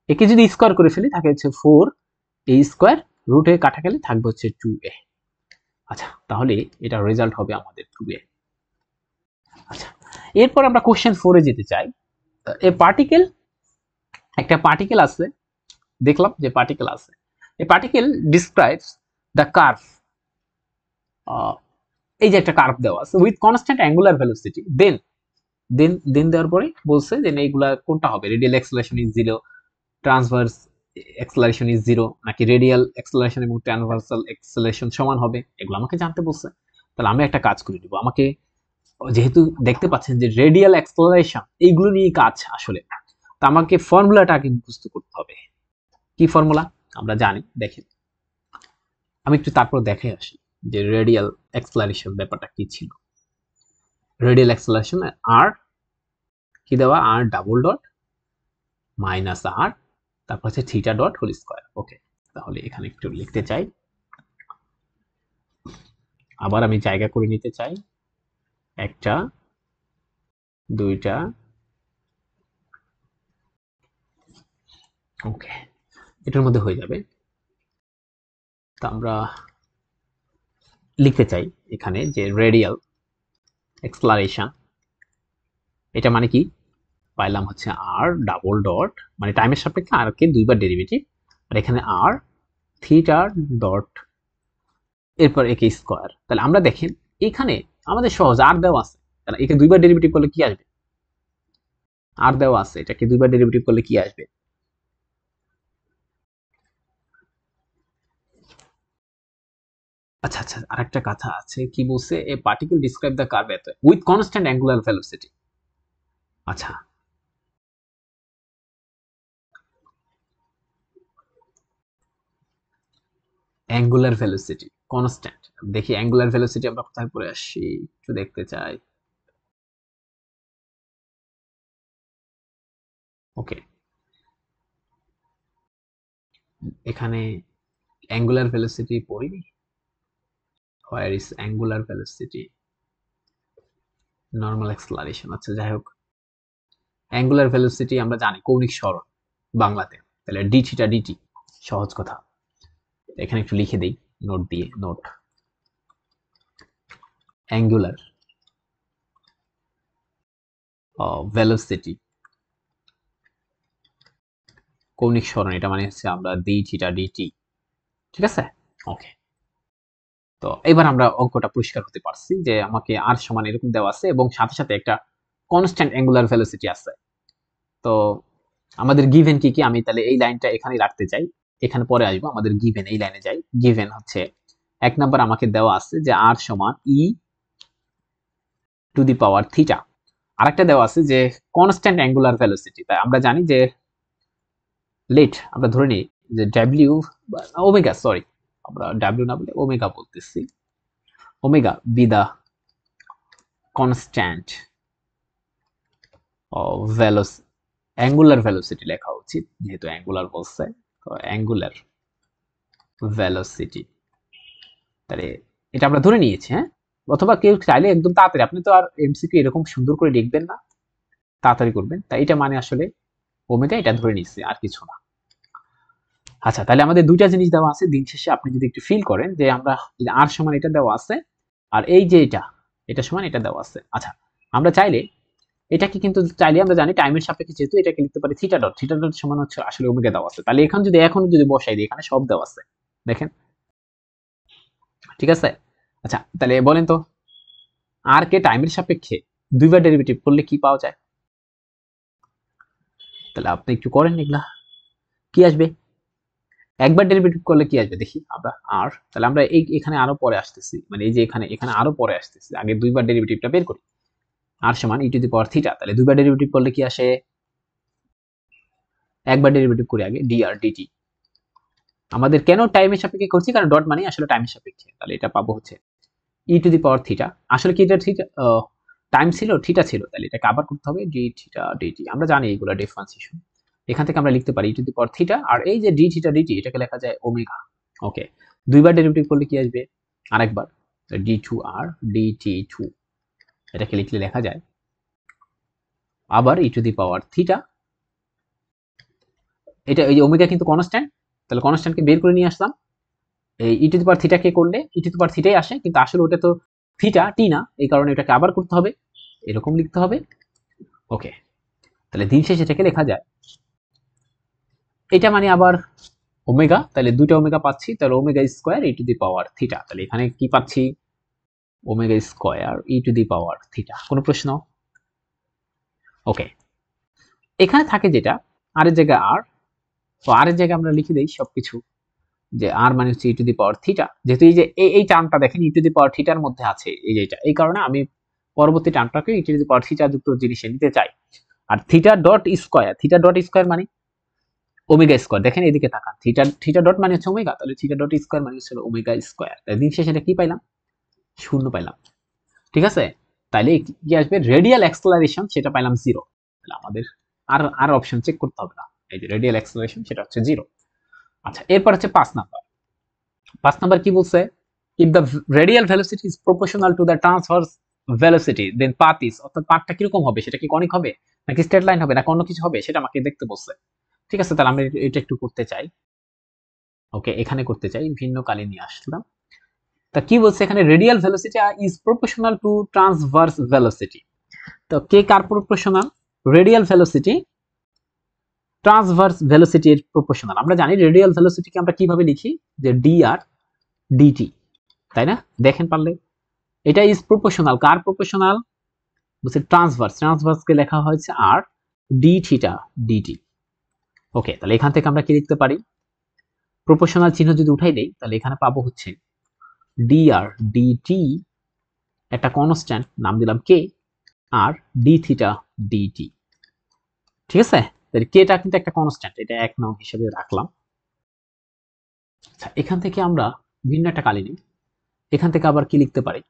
একে যদি স্কয়ার করে ফেলি থাকে হচ্ছে 4a স্কয়ার, রুট এ কাটা গেলে থাকবে হচ্ছে 2a। আচ্ছা, তাহলে এটা রেজাল্ট হবে আমাদের 2a। আচ্ছা, এরপর আমরা কোশ্চেন 4 এ যেতে চাই। একটা পার্টিকেল আছে, দেখলাম যে পার্টিকেল আছে, এই পার্টিকেল ডিসক্রাইবস দ্য কার্ভ এই যে একটা কার্ভ দেওয়া আছে উইথ কনস্ট্যান্ট অ্যাঙ্গুলার ভেলোসিটি, দেন দেন দেন দেওয়ার পরে বলছে যে এইগুলা কোনটা হবে, radial acceleration is 0, transverse acceleration is 0, নাকি রেডিয়াল অ্যাক্সেলারেশন এবং ট্রান্সভার্সাল অ্যাক্সেলারেশন সমান হবে, এগুলো আমাকে জানতে বলছে। তাহলে আমি একটা কাজ করে দিব, আমাকে যেহেতু দেখতে পাচ্ছেন যে রেডিয়াল অ্যাক্সেলারেশন এইগুলো নিয়ে কাজ আসলে, তো আমাকে ফর্মুলাটা আগে মুখস্থ করতে হবে। কি ফর্মুলা আমরা জানি, দেখেন আমি একটু তারপর দেখে আসি যে রেডিয়াল অ্যাক্সেলারেশন ব্যাপারটা কি ছিল। রেডিয়াল অ্যাক্সেলারেশন আর কি দেওয়া, আর ডাবল ডট মাইনাস আর, তারপর হচ্ছে থিটা ডট হোল স্কয়ার। ওকে, তাহলে এখানে একটু লিখতে চাই, আবার আমি জায়গা করে নিতে চাই, একটা, দুইটা, ওকে, এটার মধ্যে হয়ে যাবে। তো আমরা লিখতে চাই এখানে যে রেডিয়াল অ্যাক্সেলারেশন, এটা মানে কি, পাইলাম হচ্ছে আর ডাবল ডট, মানে টাইমের সাপেক্ষে আর কে দুইবার ডেরিভেটিভ, আর এখানে আর থিটা ডট এরপর একে স্কয়ার। তাহলে আমরা দেখেন এখানে আমাদের সহজ, আর দেওয়া আছে, তাহলে একে দুইবার ডেরিভেটিভ করলে কি আসবে, আর দেওয়া আছে, এটাকে দুইবার ডেরিভেটিভ করলে কি আসবে। আচ্ছা আচ্ছা, আরেকটা কথা আছে, কি বলছে, এ পার্টিকেল ডিসক্রাইব দ্য কার্ভ এত উইথ কনস্ট্যান্ট অ্যাঙ্গুলার ভেলোসিটি। আচ্ছা, অ্যাঙ্গুলার ভেলোসিটি কনস্ট্যান্ট, দেখি অ্যাঙ্গুলার ভেলোসিটি আমরা কোথায় পড়ে আসছি, একটু দেখতে চাই। ওকে, এখানে অ্যাঙ্গুলার ভেলোসিটি পড়িনি, where is angular velocity, normal acceleration, আচ্ছা যাই হোক, অ্যাঙ্গুলার ভেলোসিটি আমরা জানি কৌণিক সরণ বাংলাতে, তাহলে ডি থিটা ডিটি, সহজ কথা। এখানে একটু লিখে দেই নোট দিয়ে, নোট অ্যাঙ্গুলার ভেলোসিটি, কৌণিক সরণ, এটা মানে হচ্ছে আমরা ডি থিটা ডিটি, ঠিক আছে। ওকে, তো এবার আমরা অঙ্কটা পরিষ্কার হতে পারছি যে আমাকে আর সমান এরকম দেওয়া আছে এবং সাথে সাথে একটা কনস্ট্যান্ট অ্যাঙ্গুলার ভেলোসিটি আছে। তো আমাদের গিভেন কি কি, আমি তাহলে এই লাইনটা এখানেই রাখতে চাই, এখানে পরে আসবো, আমাদের গিভেন এই লাইনে যাই। গিভেন হচ্ছে এক নাম্বার আমাকে দেওয়া আছে যে আর সমান ই টু দি পাওয়ার থিটা, আরেকটা দেওয়া আছে যে কনস্ট্যান্ট অ্যাঙ্গুলার ভেলোসিটি, তাই আমরা জানি যে লেট আমরা ধরে নিই যে ডাব্লিউ ওমেগা, সরি আমরা ডাব্লিউ না বলে ওমেগা বলতেছি, ওমেগা বি দা কনস্ট্যান্ট ভেলোসিটি, অ্যাঙ্গুলার ভেলোসিটি লেখা উচিত যেহেতু অ্যাঙ্গুলার বলছে, তো অ্যাঙ্গুলার ভেলোসিটি, তাহলে এটা আমরা ধরে নিয়েছি। হ্যাঁ, অথবা কেউ চাইলে একদম তাড়াতাড়ি, আপনি তো আর এমসিকিউ এরকম সুন্দর করে লিখবেন না, তাড়াতাড়ি করবেন, তাই এটা মানে আসলে ওমেগা, এটা ধরে নিচ্ছি আর কিছু না। আচ্ছা, তাহলে আমাদের দুইটা জিনিস দেওয়া আছে, দিন শেষে আপনি যদি একটু ফিল করেন যে আমরা আর সমান এটা দেওয়া আছে, আর এই যে এটা সমান এটা দেওয়া আছে। আচ্ছা, আমরা চাইলে এটাকে কিন্তু চাইলে আমরা জানি টাইমের সাপেক্ষে যেহেতু এটাকে লিখতে পারি থিটা ডট, থিটা ডট সমান হচ্ছে আসলে ওমেগা দেওয়া আছে, তাহলে এখানে যদি এখন যদি বসাই দিই, এখানে সব দেওয়া আছে দেখেন, ঠিক আছে। আচ্ছা, তাহলে বলেন তো আর কে টাইমের সাপেক্ষে দুইবার ডেরিভেটিভ করলে কি পাওয়া যায়, তাহলে আপনি একটু করেন এগুলা, কি আসবে, একবার ডেরিভেটিভ করলে কি আসবে দেখি আমরা, আর তাহলে আমরা এখানে আরো পরে আসতেছি, মানে এই যে এখানে এখানে আরো পরে আসতেছি, আগে দুইবার ডেরিভেটিভটা বের করি। আর সমান ই টু দি পাওয়ার থিটা, তাহলে দুইবার ডেরিভেটিভ করলে কি আসে, একবার ডেরিভেটিভ করি আগে ডি আর ডিটি, আমাদের কেন টাইমের সাপেক্ষে করছি, কারণ ডট মানে আসলে টাইমের সাপেক্ষে, তাহলে এটা পাবো হচ্ছে ই টু দি পাওয়ার থিটা, আসলে কি এটা থিটা টাইম ছিল, থিটা ছিল, তাহলে এটাকে আবার করতে হবে ডি থিটা ডিটি, আমরা জানি এইগুলো ডিফারেন্সিয়েশন, এখান থেকে আমরা লিখতে পারি ই টু দি পাওয়ার থিটা, আর এই যে ডি থিটা ডিটি এটাকে লেখা যায় ওমেগা। ওকে, দুইবার ডেরিভেটিভ করলে কি আসবে, আরেকবার ডি টু আর ডিটি টু, এটাকে লিখলে লেখা যায় আবার ই টু দি পাওয়ার থিটা, এটা এই যে ওমেগা কিন্তু কনস্ট্যান্ট, তাহলে কনস্ট্যান্টকে বের করে নিয়ে আসলাম, এই ই টু দি পাওয়ার থিটাকে করলে ই টু দি পাওয়ার থিটাই আসে, কিন্তু আসলে ওটা তো থিটা টি না, এই কারণে এটাকে আবার করতে হবে, এরকম লিখতে হবে। ওকে, তাহলে দিন শেষে এটাকে লেখা যায়, এটা মানে আবার ওমেগা, তাহলে দুইটা ওমেগা পাচ্ছি, তাহলে omega square E to the power theta, তাহলে এখানে কি পাচ্ছি, omega square E to the power theta. কোনো প্রশ্ন? ওকে, এখানে থাকে যেটা আর এর জায়গায় আর, তো আর এর জায়গায় আমরা লিখে দেই সবকিছু যে আর মানে হচ্ছে ই টু দি পাওয়ার থিটা। যেহেতু এই যে এই টার্মটা দেখেন ই টু দি পাওয়ার থিটার মধ্যে আছে এই যে এটা, এই কারণে আমি পরবর্তী টার্মটাকে ই টু দি পাওয়ার থিটা যুক্ত জিনিসে নিতে চাই। আর থিটা ডট স্কয়ার মানে ওমেগা স্কয়ার। দেখেন এদিকে তাকান, থিটা ডট মানে হচ্ছে ওমেগা, তাহলে থিটা ডট স্কয়ার মানে হচ্ছে ওমেগা স্কয়ার। তাই দিন শেষে এটা কি পাইলাম? শূন্য পাইলাম। ঠিক আছে, তাইলে কি আসবে? রেডিয়াল অ্যাক্সেলারেশন সেটা পাইলাম 0। তাহলে আমাদের আর অপশন চেক করতে হবে না, এই যে রেডিয়াল অ্যাক্সেলারেশন সেটা হচ্ছে 0। আচ্ছা, এরপর হচ্ছে 5 নাম্বার। 5 নাম্বার কি বলছে? If the radial velocity is proportional to the transverse velocity then path is, অর্থাৎ পাথটা কিরকম হবে, সেটা কি কনিক হবে নাকি স্ট্রেট লাইন হবে নাকি অন্য কিছু হবে, সেটা আমাকে দেখতে বলছে। ঠিক আছে, তাহলে আমরা এটা একটু করতে চাই। ওকে, এখানে করতে চাই, ভিন্ন কালি নিয়ে আসলাম। তা কি বলছে এখানে? Radial velocity is proportional to transverse velocity. তো কে কার প্রপোর্শনাল? রেডিয়াল ভেলোসিটি ট্রান্সভার্স ভেলোসিটির প্রপোর্শনাল। আমরা জানি রেডিয়াল ভেলোসিটিকে আমরা কিভাবে লিখি, যে dr dt, তাই না? দেখেন পারলে, এটা ইজ প্রপোর্শনাল কার প্রপোর্শনাল? বলছে ট্রান্সভার্সকে লেখা হয়েছে আর ডি থিটা ডিটি। ওকে, তাহলে এখান থেকে আমরা কি লিখতে পারি? প্রপোর্শনাল চিহ্ন যদি উঠাই দেই তাহলে এখানে পাবো হচ্ছে dr dt, একটা কনস্ট্যান্ট নাম দিলাম কে, আর ডি থিটা ডিটি। ঠিক আছে, তাহলে কেটা কিন্তু একটা কনস্ট্যান্ট, এটা 1 নং হিসেবে রাখলাম। আচ্ছা, এখান থেকে আমরা ভিন্ন একটা কালি নিই। এখান থেকে আবার কি লিখতে পারি?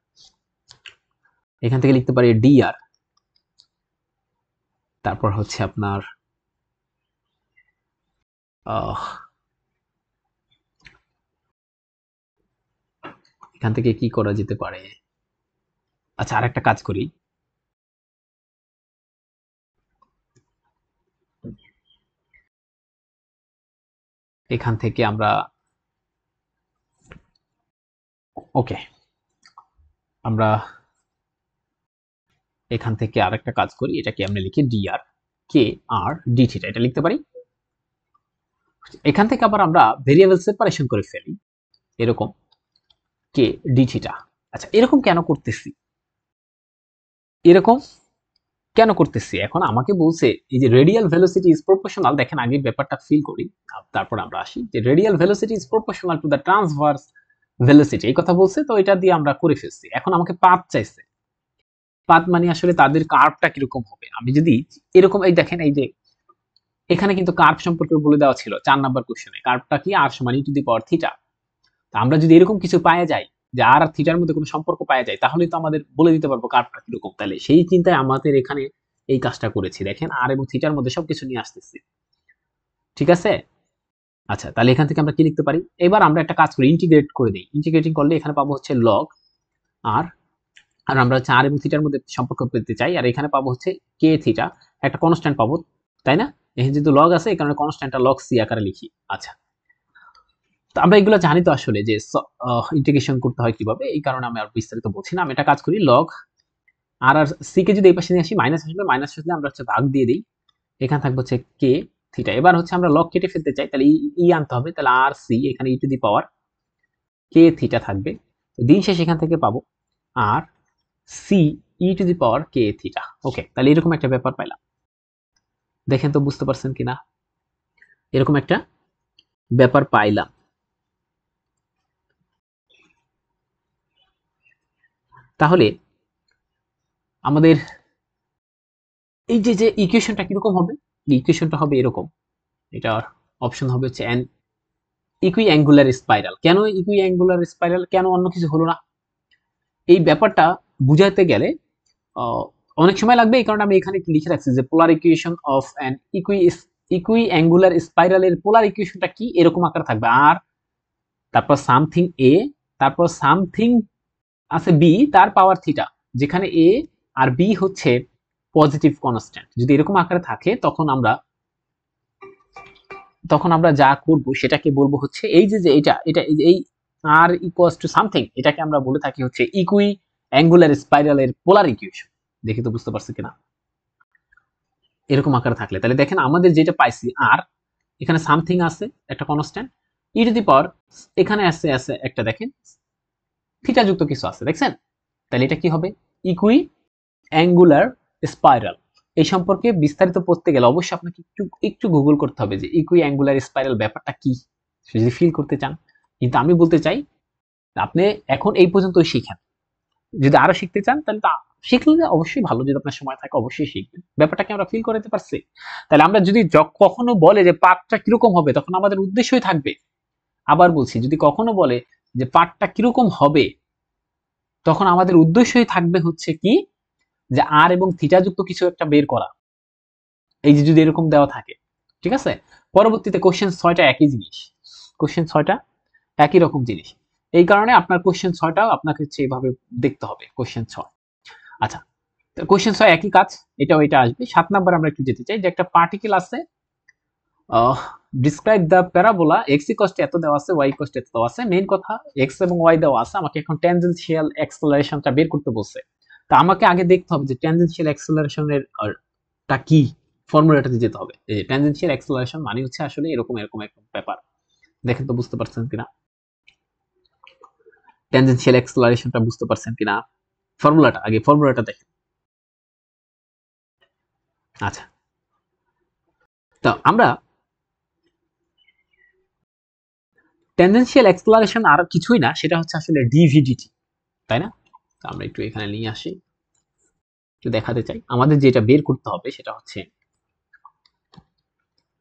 এখান থেকে লিখতে পারি dr, তারপর হচ্ছে আপনার এখান থেকে কি করা যেতে পারে? আচ্ছা, আর একটা কাজ করি, এখান থেকে আমরা ওকে, আমরা এখান থেকে আরেকটা কাজ করি, এটাকে আমরা লিখি dr কে আর ডি থিটা, এটা লিখতে পারি। এখান থেকে আবার আমরা ভেরিয়েবল সেপারেশন করে ফেলি, এরকম কে ডি থিটা। আচ্ছা, এরকম কেন করতেছি? এরকম কেন করতেছি? এখন আমাকে বলছে এই যে রেডিয়াল ভেলোসিটি ইজ প্রপোর্শনাল, দেখেন আগে ব্যাপারটা ফিল করি, তারপর আমরা আসি যে radial velocity is proportional to the transverse velocity, এই কথা বলছে, তো এটা দিয়ে আমরা করে ফেলছি। এখন আমাকে পাথ চাইছে। পাথ মানে আসলে তাদের কার্ভটা কিরকম হবে। আমি যদি এরকম, এই দেখেন এই যে এখানে কিন্তু কার্ভ সম্পর্কে বলে দেওয়া ছিল 4 নাম্বার কোশ্চেনে, কার্ভটা কি আর সমান ই টু দি পাওয়ার থিটা। তো আমরা যদি এরকম কিছু পাওয়া যায় যে আর থিটার মধ্যে কোনো সম্পর্ক পাওয়া যায়, তাহলে তো আমাদের বলে দিতে পারবো কার্ভটা কিরকম। তাহলে সেই চিন্তায় আমাদের এখানে এই কাজটা করেছি। দেখেন আর এবং থিটার মধ্যে সবকিছু নিয়ে আসতেছি। ঠিক আছে, আচ্ছা, তাহলে এখান থেকে আমরা কি লিখতে পারি? এবার আমরা একটা কাজ করি, ইন্টিগ্রেট করে দিই। ইন্টিগ্রেটিং করলে এখানে পাবো হচ্ছে লগ আর, আর আমরা হচ্ছে আর এবং থিটার মধ্যে সম্পর্ক পেতে চাই, আর এখানে পাবো হচ্ছে কে থিটা, একটা কনস্ট্যান্ট পাবো, তাই না? এখানে যেহেতু লগ আছে এই কারণে কনস্ট্যান্টটা লগ সি আকারে লিখি। আচ্ছা, তো আমরা এগুলো জানি তো আসলে যে ইন্টিগ্রেশন করতে হয় কিভাবে, এই কারণে আমি আর বিস্তারিত বলছি না। আমি একটা কাজ করি, লগ আর আর সি কে যদি এই পাশে নিয়ে আসি, মাইনাস আসবে, মাইনাস আসলে আমরা হচ্ছে ভাগ দিয়ে দিই, এখানে থাকবে হচ্ছে কে থিটা। এবার হচ্ছে আমরা লগ কেটে ফেলতে চাই, তাহলে ই আনতে হবে, তাহলে আর সি এখানে ই to the power k theta থাকবে। তো দিন শেষে এখান থেকে পাবো r c e to the power k theta. Okay, তাহলে এরকম একটা ব্যাপার পাইলাম। দেখেন তো বুঝতে পারছেন কিনা? এরকম একটা ব্যাপার পাইলাম। তাহলে আমাদের এই যে যে ইকুয়েশনটা কিরকম হবে? ইকুয়েশনটা হবে এরকম, এটার অপশন হবে হচ্ছে এন ইকুই অ্যাঙ্গুলার স্পাইরাল। কেন ইকুই অ্যাঙ্গুলার স্পাইরাল, কেন অন্য কিছু হলো না? এই ব্যাপারটা বুঝাতে গেলে অনেক সময় লাগবে, এই কারণে আমি এখানে লিখে রাখছি যে পোলার ইকুয়েশন অফ অ্যান ইকুই অ্যাঙ্গুলার স্পাইরালের পোলার ইকুয়েশনটা কি এরকম আকার থাকবে, আর তারপর সামথিং এ, তারপর সামথিং আছে বি, তার পাওয়ার থিটা, যেখানে এ আর বি হচ্ছে পজিটিভ কনস্ট্যান্ট। যদি এরকম আকারে থাকে তখন আমরা যা করব সেটাকে বলবো হচ্ছে এই যে এটা এটা এই আর ইকুয়ালস টু সামথিং, এটাকে আমরা বলে থাকি হচ্ছে ইকুই অ্যাঙ্গুলার স্পাইরালের পোলার ইকুয়েশন। দেখি তো বুঝতে পারছি কিনা? এরকম আকারে থাকলে তাহলে দেখেন আমাদের যেটা পাইছি, আর এখানে সামথিং আছে একটা কনস্ট্যান্ট, ই টু দি পাওয়ার এখানে আছে আছে একটা দেখেন থিটা যুক্ত কিছু আছে, দেখছেন? তাহলে এটা কি হবে? ইকুই অ্যাঙ্গুলার স্পাইরাল। এই সম্পর্কে বিস্তারিত পড়তে গেলে অবশ্যই আপনাকে একটু একটু গুগল করতে হবে যে ইকুই অ্যাঙ্গুলার স্পাইরাল ব্যাপারটা কি, যদি ফিল করতে চান। কিন্তু আমি বলতে চাই আপনি এখন এই পর্যন্তই শিখেন। যদি আরো শিখতে চান তাহলে শিখলে অবশ্যই ভালো, যদি আপনার সময় থাকে অবশ্যই শিখবেন। ব্যাপারটাকে আমরা ফিল করাতে পারছি। তাহলে আমরা যদি কখনো বলে যে পাঠটা কিরকম হবে, তখন আমাদের উদ্দেশ্যই থাকবে, আবার বলছি, যদি কখনো বলে যে পাঠটা কিরকম হবে, তখন আমাদের উদ্দেশ্যই থাকবে হচ্ছে কি, যে আর এবং থিটা যুক্ত কিছু একটা বের করা। এই যে যদি এরকম দেওয়া থাকে, ঠিক আছে, পরবর্তীতে কোশ্চেন 6টা একই জিনিস, কোশ্চেন 6টা একই রকম জিনিস। এই কারণে আপনার কোশ্চেন 6টাও আপনাকে হচ্ছে এইভাবে দেখতে হবে, কোশ্চেন 6। আচ্ছা, কোশ্চেন 6 একই কাজ, এটাও এটা আসবে। 7 নাম্বার আমরা একটু যেতে চাই, যে একটা পার্টিকেল আছে, describe the parabola x equals to এত দেওয়া আছে, ওয়াই ইকুয়ালস টু এত দেওয়া আছে। মেইন কথা এক্স এবং ওয়াই দেওয়া আছে, আমাকে এখন ট্যানজেনশিয়াল অ্যাক্সেলারেশনটা বের করতে বলছে। তা আমাকে আগে দেখতে হবে যে ট্যানজেনশিয়াল অ্যাক্সেলারেশনের টা কি, ফর্মুলাটাতে যেতে হবে। এই যে ট্যানজেনশিয়াল অ্যাক্সেলারেশন মানে হচ্ছে আসলে এরকম এরকম এরকম ব্যাপার। দেখেন তো বুঝতে পারছেন কিনা, ট্যানজেনশিয়াল অ্যাক্সেলারেশনটা বুঝতে পারছেন কিনা? ফর্মুলাটা আগে, ফর্মুলাটা দেখেন। আচ্ছা, তো আমরা ট্যানজেনশিয়াল অ্যাক্সেলারেশন আর কিছুই না, সেটা হচ্ছে আসলে ডিভিডিটি, তাই না? তো আমরা একটু এখানে নিয়ে আসি, একটু দেখাতে চাই। আমাদের যেটা বের করতে হবে সেটা হচ্ছে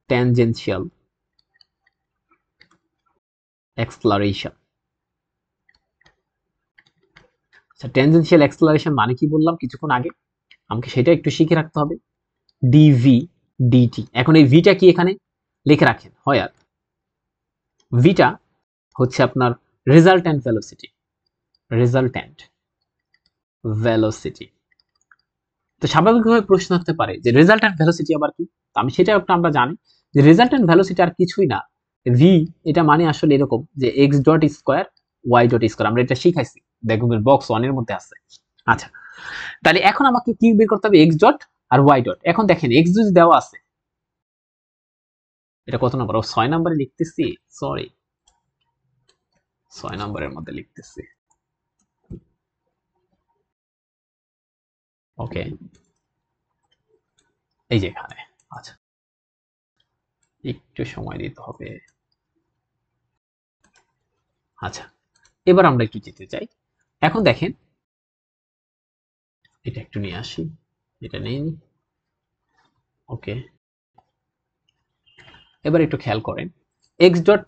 ট্যানজেনশিয়াল অ্যাক্সেলারেশন। আচ্ছা, ট্যানজেনশিয়াল অ্যাক্সেলারেশন মানে কি বললাম কিছুক্ষণ আগে, আমাকে সেটা একটু শিখে রাখতে হবে। ডিভি ডিটি, এখন এই ভিটা কি এখানে লিখে রাখেন হয়, আর ভিটা হচ্ছে আপনার রেজাল্ট্যান্ট ভেলোসিটি, রেজাল্ট্যান্ট ভেলোসিটি। তো স্বাভাবিকভাবে প্রশ্ন হতে পারে যে রেজাল্ট্যান্ট ভেলোসিটি আবার কি? আমি সেটা একটু আমরা জানি যে রেজাল্ট্যান্ট ভেলোসিটি আর কিছুই না, ভি এটা মানে আসলে এরকম যে x dot square y dot square, আমরা এটা শিখাইছি, দেখবেন বক্স 1 এর মধ্যে আছে। আচ্ছা, তাহলে এখন আমাকে কি বের করতে হবে? এক্স ডট আর ওয়াই ডট। এখন দেখেন এক্স যদি দেওয়া আছে, এটা কত নম্বর? ও 6 নম্বরে লিখতেছি, সরি 6 নম্বরের মধ্যে লিখতেছি। ওকে, এই যে এখানে। আচ্ছা, একটু সময় দিতে হবে। আচ্ছা, এবার আমরা একটু যেতে চাই। এখন দেখেন, এটা একটু নিয়ে আসি, এটা নেই। ওকে, এবার একটু খেয়াল করেন, এক্স ডট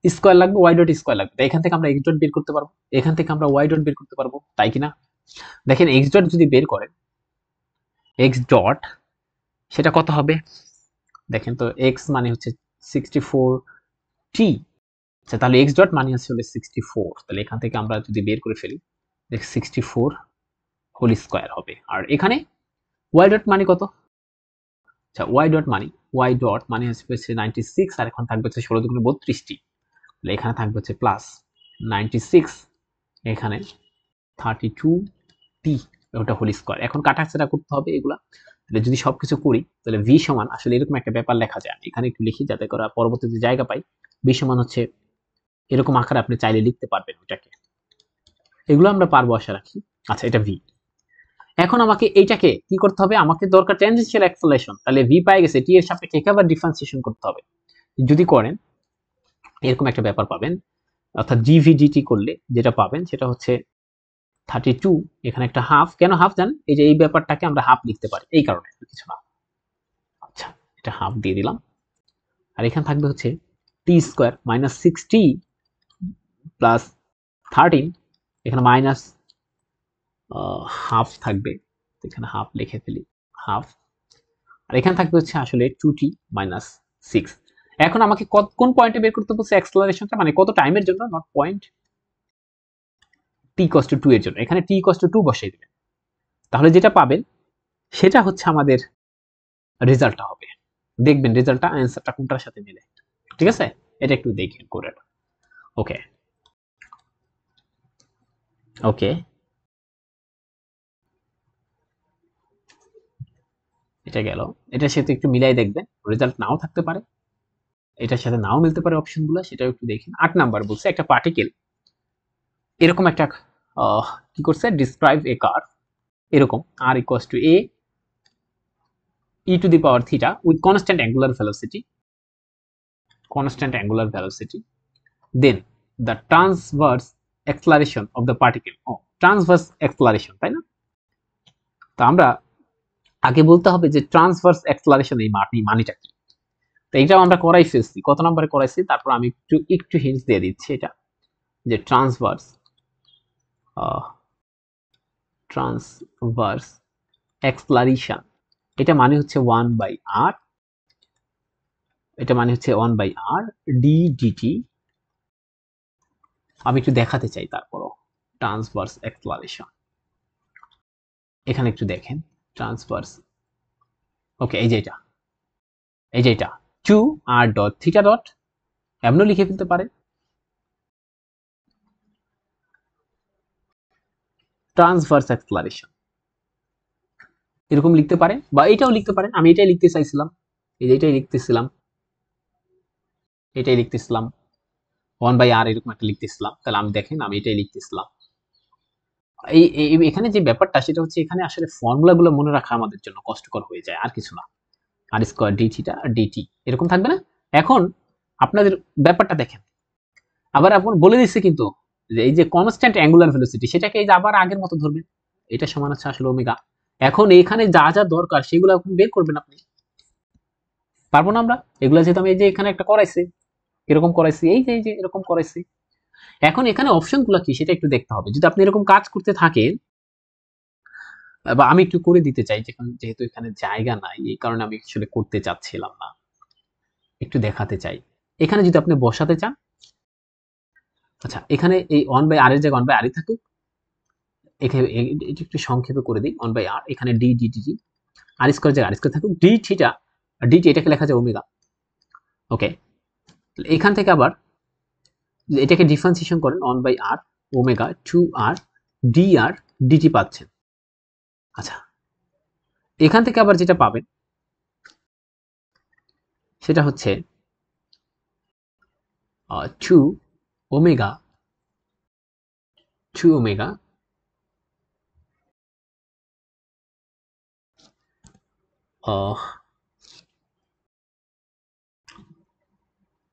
স্কোয়ার লাগবে, ওয়াই ডট স্কোয়ার লাগবে। এখান থেকে আমরা এক্স ডট বের করতে পারবো, এখান থেকে আমরা ওয়াই ডট বের করতে পারবো, তাই কিনা? দেখেন এক্স ডট যদি বের করেন, এক্স ডট সেটা কত হবে? দেখেন তো, এক্স মানে হচ্ছে 64 টি। আচ্ছা, তাহলে এক্স ডট মানে হচ্ছে 64। তাহলে এখান থেকে আমরা যদি বের করে ফেলি, 64 হোল স্কোয়ার হবে। আর এখানে ওয়াই ডট মানে কত? আচ্ছা, ওয়াই ডট মানে হচ্ছে 96, আর এখন থাকবে হচ্ছে 16 দুগুণে 32টি। তাহলে এখানে থাকবে হচ্ছে প্লাস 96, এখানে 32 টি, ওটা হোল স্কোয়ার। এখন কাটাছেড়া করতে হবে এগুলা। তাহলে যদি সবকিছু করি, তাহলে ভি সমান আসলে এরকম একটা ব্যাপার লেখা যায়। এখানে একটু লিখি যাতে করে পরবর্তীতে জায়গা পাই। ভি সমান হচ্ছে এরকম আকারে আপনি চাইলে লিখতে পারবেন ওটাকে, এগুলো আমরা পারবো আশা রাখি। আচ্ছা, এটা ভি। এখন আমাকে এইটাকে কি করতে হবে? আমাকে দরকার ট্যানজেনশিয়াল অ্যাক্সেলারেশন। তাহলে ভি পাই গেছে, টি এর সাপেক্ষে একেবারে ডিফারেন্সিয়েশন করতে হবে। যদি করেন এরকম একটা ব্যাপার পাবেন, অর্থাৎ ডিভিডিটি করলে যেটা পাবেন সেটা হচ্ছে 32, এখানে একটা হাফ। কেন হাফ জানেন? এই যে এই ব্যাপারটাকে আমরা হাফ লিখতে পারি, এই কারণে, কিছু না। আচ্ছা, এটা হাফ দিয়ে দিলাম। আর এখানে থাকবে হচ্ছে টি স্কোয়ার মাইনাস 60 প্লাস 13, এখানে মাইনাস হাফ থাকবে, এখানে হাফ লিখে ফেলি, হাফ। আর এখানে থাকবে হচ্ছে আসলে 2t মাইনাস 6। এখন আমাকে কোন পয়েন্টে বের করতে বলছে অ্যাক্সেলারেশনটা, মানে কত টাইমের জন্য, not point, t equals to 2 এর জন্য। এখানে t ইকুয়ালস টু 2 বসাই দিবেন, তাহলে যেটা পাবেন সেটা হচ্ছে আমাদের রেজাল্টটা হবে। দেখবেন রেজাল্টটা অ্যান্সারটা কোনটার সাথে মিলে, ঠিক আছে? এটা একটু দেখেন করে। ওকে ওকে, এটা গেল। এটার সাথে একটু মিলাই দেখবেন, রেজাল্ট নাও থাকতে পারে, এটার সাথে নাও মিলতে পারে অপশনগুলো, সেটাও একটু দেখেন। 8 নাম্বার বলছে একটা পার্টিকেল এরকম একটা কি করছে, ডিসক্রাইব এ কার্ভ এরকম r equals to a e two the power theta with constant angular velocity, then the transverse acceleration of the particle, transverse acceleration, তাই না? তো আমরা আগে বলতে হবে যে ট্রান্সভার্স অ্যাক্সেলারেশন এই মানিটা কি। তো এটাও আমরা করাই ফেলছি, কত নম্বরে করাইছি, তারপর আমি একটু হিন্টস দিয়ে দিচ্ছি। এটা যে ট্রান্সভার্স অ্যাক্সেলারেশন, এটা মানে হচ্ছে 1/r, এটা মানে হচ্ছে 1/r d/dt। আমি একটু দেখাতে চাই তারপরও ট্রান্সভার্স অ্যাক্সেলারেশন, এখানে একটু দেখেন ট্রান্সভার্স, ওকে এই যে এটা 2r ডট থিটা ডট, এমনও লিখে ফেলতে পারেন ট্রান্সভার্স অ্যাক্সেলারেশন, এরকম লিখতে পারেন, বা এটাও লিখতে পারেন। আমি এটাই লিখতে চাইছিলাম, এটাই লিখতেছিলাম 1/r এরকম একটা লিখতেছিলাম। তাহলে আমি দেখেন আমি এটাই লিখতেছিলাম। এখানে যে ব্যাপারটা সেটা হচ্ছে এখানে আসলে ফর্মুলাগুলো মনে রাখা আমাদের জন্য কষ্টকর হয়ে যায়, আর কিছু না। আর স্কয়ার ডি থিটা ডিটি এরকম থাকবে না। এখন আপনাদের ব্যাপারটা দেখেন, আবার আপনি বলে দিচ্ছে কিন্তু যে এই যে কনস্ট্যান্ট অ্যাঙ্গুলার ভেলোসিটি সেটাকে এই যে আবার আগের মতো ধরবেন, এটা সমান হচ্ছে আসলে ওমেগা। এখন এখানে যা যা দরকার সেগুলো এখন বের করবেন আপনি, পারবো না আমরা এগুলো, যেহেতু আমি এই যে এখানে একটা করাইছি, এরকম করাইছি, এই যে এরকম করাইছি। এখন এখানে অপশনগুলো কি সেটা একটু দেখতে হবে। যদি আপনি এরকম কাজ করতে থাকেন, বা আমি একটু করে দিতে চাই, যেহেতু এখানে জায়গা নাই এই কারণে আমি আসলে করতে চাচ্ছিলাম না, একটু দেখাতে চাই। এখানে যদি আপনি বসাতে চান, আচ্ছা এখানে এই 1/r এর জায়গায় 1/r থাকুক, এখানে এটা একটু সংক্ষেপে করে দিই 1/r, এখানে d dt, আর স্কয়ার জায়গায় r স্কয়ার থাকুক, d থিটা dt এটাকে লেখা যায় ওমেগা। ওকে, এখান থেকে আবার এটাকে ডিফারেন্সিয়েশন করেন 1/r omega 2r dr dt পাচ্ছেন। আচ্ছা এখান থেকে আবার যেটা পাবেন সেটা হচ্ছে 2 ওমেগা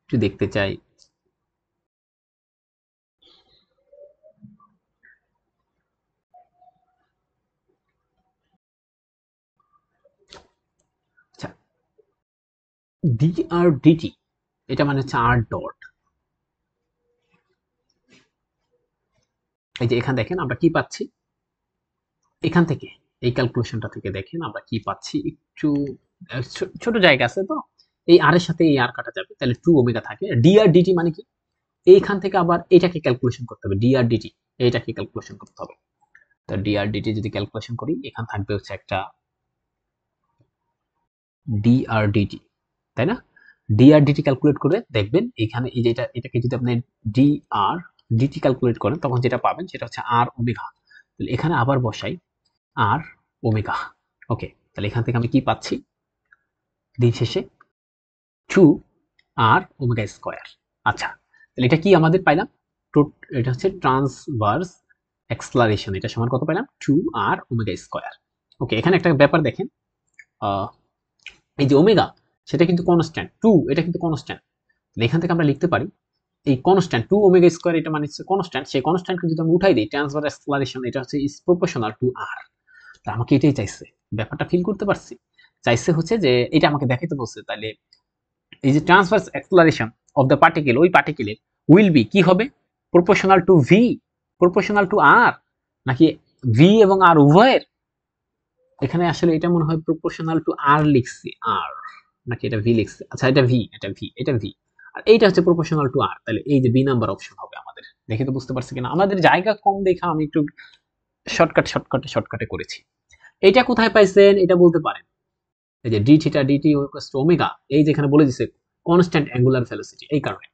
একটু দেখতে চাই, আচ্ছা dr dt এটা মানে হচ্ছে r ডট, এই যে এখানে দেখেন আমরা কি পাচ্ছি, এখান থেকে এই ক্যালকুলেশনটা থেকে দেখেন আমরা কি পাচ্ছি। একটু ছোট জায়গা আছে তো, এই আর এর সাথে এই আর কাটা যাবে, তাহলে 2 ওমেগা থাকে। dr dt মানে কি, এইখান থেকে আবার এটাকে ক্যালকুলেশন করতে হবে, dr dt এটাকে ক্যালকুলেশন করতে হবে। তো dr dt যদি ক্যালকুলেশন করি, এখানে থাকবে হচ্ছে একটা dr dt, তাই না? dr dt ক্যালকুলেট করে দেখবেন এখানে এই যে এটাকে যদি আপনি dr dt ক্যালকুলেট করেন, তখন যেটা পাবেন সেটা হচ্ছে r ওমেগা। তাহলে এখানে আবার বসাই r ওমেগা। ওকে, তাহলে এখান থেকে আমি কি পাচ্ছি, দিন শেষে 2 r ওমেগা স্কয়ার। আচ্ছা তাহলে এটা কি আমাদের পাইলাম, এটা হচ্ছে ট্রান্সভার্স অ্যাক্সেলারেশন, এটা সমান কত পাইলাম, 2 r ওমেগা স্কয়ার। ওকে, এখানে একটা ব্যাপার দেখেন, এই যে ওমেগা সেটা কিন্তু কনস্ট্যান্ট, 2 এটা কিন্তু কনস্ট্যান্ট। এখান থেকে আমরা লিখতে পারি এই কনস্ট্যান্ট 2 ওমেগা স্কয়ার, এটা মানে হচ্ছে কনস্ট্যান্ট, সেই কনস্ট্যান্টকে যদি আমি উঠাই দিই, ট্রান্সভার্স অ্যাক্সেলারেশন এটা হচ্ছে ইজ প্রপোর্শনাল টু r। তা আমাকে এটাই চাইছে, ব্যাপারটা ফিল করতে পারছি, চাইছে হচ্ছে যে এটা আমাকে দেখাইতে বলছে। তাহলে এই যে transverse acceleration of the particle, ওই পার্টিকেলের উইল বি কি হবে, proportional to v, proportional to r, নাকি ভি এবং আর উভয়ের। এখানে আসলে এটা মনে হয় প্রপোর্শনাল টু আর লিখছি, আর নাকি এটা ভি লিখছি, আচ্ছা এটা ভি, এটা ভি, আর এইটা হচ্ছে প্রপোর্শনাল টু আর। তাহলে এই যে বি নাম্বার অপশন হবে আমাদের। দেখে তো বুঝতে পারছি কিনা, আমাদের জায়গা কম দেখা আমি একটু শর্টকাটে করেছি। এটা কোথায় পাইছেন এটা বলতে পারেন, এই যে d theta d t equals to omega, এই যেখানে বলে দিছে কনস্ট্যান্ট অ্যাঙ্গুলার ভেলোসিটি, এই কারণে।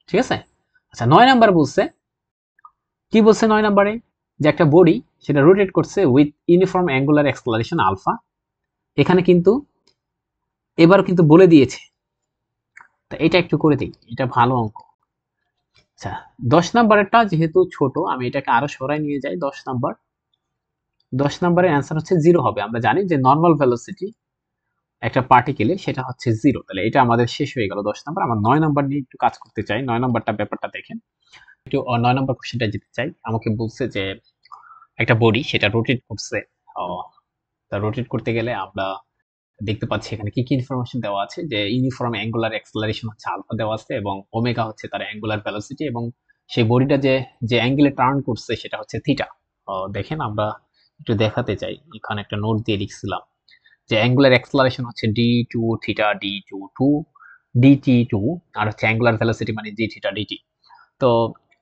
ঠিক আছে, আচ্ছা 9 নাম্বার বলছে, কি বলছে 9 নাম্বারে, যে একটা বডি সেটা রোটেট করছে with uniform angular acceleration alpha. এখানে কিন্তু এবার কিন্তু বলে দিয়েছে, তা এটা একটু করে দিই, এটা ভালো অঙ্ক। আচ্ছা, 10 নাম্বারেরটা যেহেতু ছোট আমি এটাকে আরো সরাই নিয়ে যাই। 10 নাম্বারের অ্যান্সার হচ্ছে 0 হবে। আমরা জানি যে নরমাল ভেলোসিটি একটা পার্টিকেলে সেটা হচ্ছে 0। তাহলে এটা আমাদের শেষ হয়ে গেল 10 নাম্বার। আমরা 9 নাম্বার নিয়ে একটু কাজ করতে চাই। 9 নাম্বারটা ব্যাপারটা দেখেন। একটু 9 নাম্বার কোশ্চেনটা যেতে চাই। আমাকে বলছে যে একটা বডি সেটা রোটেট করছে। অ তা রোটেট করতে গেলে আমরা দেখতে পাচ্ছি এখানে কি কি ইনফরমেশন দেওয়া আছে, যে ইউনিফর্ম অ্যাঙ্গুলার অ্যাক্সেলারেশন হচ্ছে আলফা দেওয়া আছে এবং ওমেগা হচ্ছে তার অ্যাঙ্গুলার ভেলোসিটি, এবং সেই বডিটা যে যে অ্যাঙ্গেলে টার্ন করছে সেটা হচ্ছে থিটা। দেখেন আমরা একটু দেখাতে চাই, এখানে একটা নোট দিয়ে লিখছিলাম যে অ্যাঙ্গুলার অ্যাক্সেলারেশন হচ্ছে d2 থিটা d2 dt2, আর হচ্ছে অ্যাঙ্গুলার ভেলোসিটি মানে g থিটা dt। তো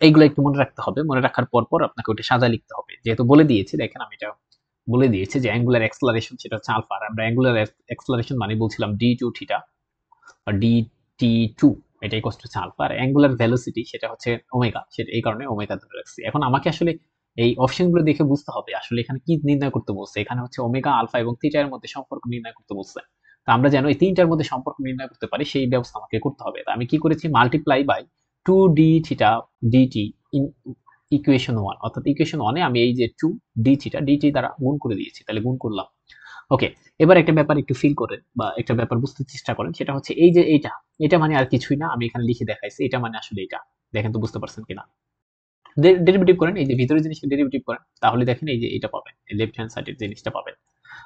এইগুলো একটু মনে রাখতে হবে। মনে রাখার পর আপনাকে ওটা সাজায় লিখতে হবে। যেহেতু বলে দিয়েছি, দেখেন আমি এটা বলে দিয়েছি যে অ্যাঙ্গুলার অ্যাক্সেলারেশন সেটা হচ্ছে আলফা, আর আমরা অ্যাঙ্গুলার অ্যাক্সেলারেশন মানে বলছিলাম d2 থিটা আর dt2, এটা ইকুয়াল টু আলফা। আর অ্যাঙ্গুলার ভেলোসিটি সেটা হচ্ছে ওমেগা, সেটা এই কারণে ওমেগা ধরে রাখছি। এখন আমাকে আসলে এই অপশনগুলো দেখে বুঝতে হবে আসলে এখানে কি নির্ণয় করতে বলছে। এখানে হচ্ছে ওমেগা, আলফা এবং থিটা এর মধ্যে সম্পর্ক নির্ণয় করতে বলছে। তো আমরা যেন এই তিনটার মধ্যে সম্পর্ক নির্ণয় করতে পারি সেই ব্যবস্থা আমাকে করতে হবে। তো আমি কি করেছি, multiply by 2d theta dt in equation 1, অর্থাৎ ইকুয়েশন 1 এ আমি এই যে 2d থিটা dt দ্বারা গুণ করে দিয়েছি। তাহলে গুণ করলাম। ওকে, এবার একটা ব্যাপার একটু ফিল করেন বা একটা ব্যাপার বুঝতে চেষ্টা করেন, সেটা হচ্ছে এই যে এটা মানে আর কিছুই না, আমি এখানে লিখে দেখাইছি, এটা মানে আসলে এটা। দেখেন তো বুঝতে পারছেন কিনা। ডেরিভেটিভ করেন, এই যে ভিতরের জিনিসটা ডেরিভেটিভ করেন, তাহলে দেখেন এই যে এটা পাবেন, এই লেফট হ্যান্ড সাইডের জিনিসটা পাবেন।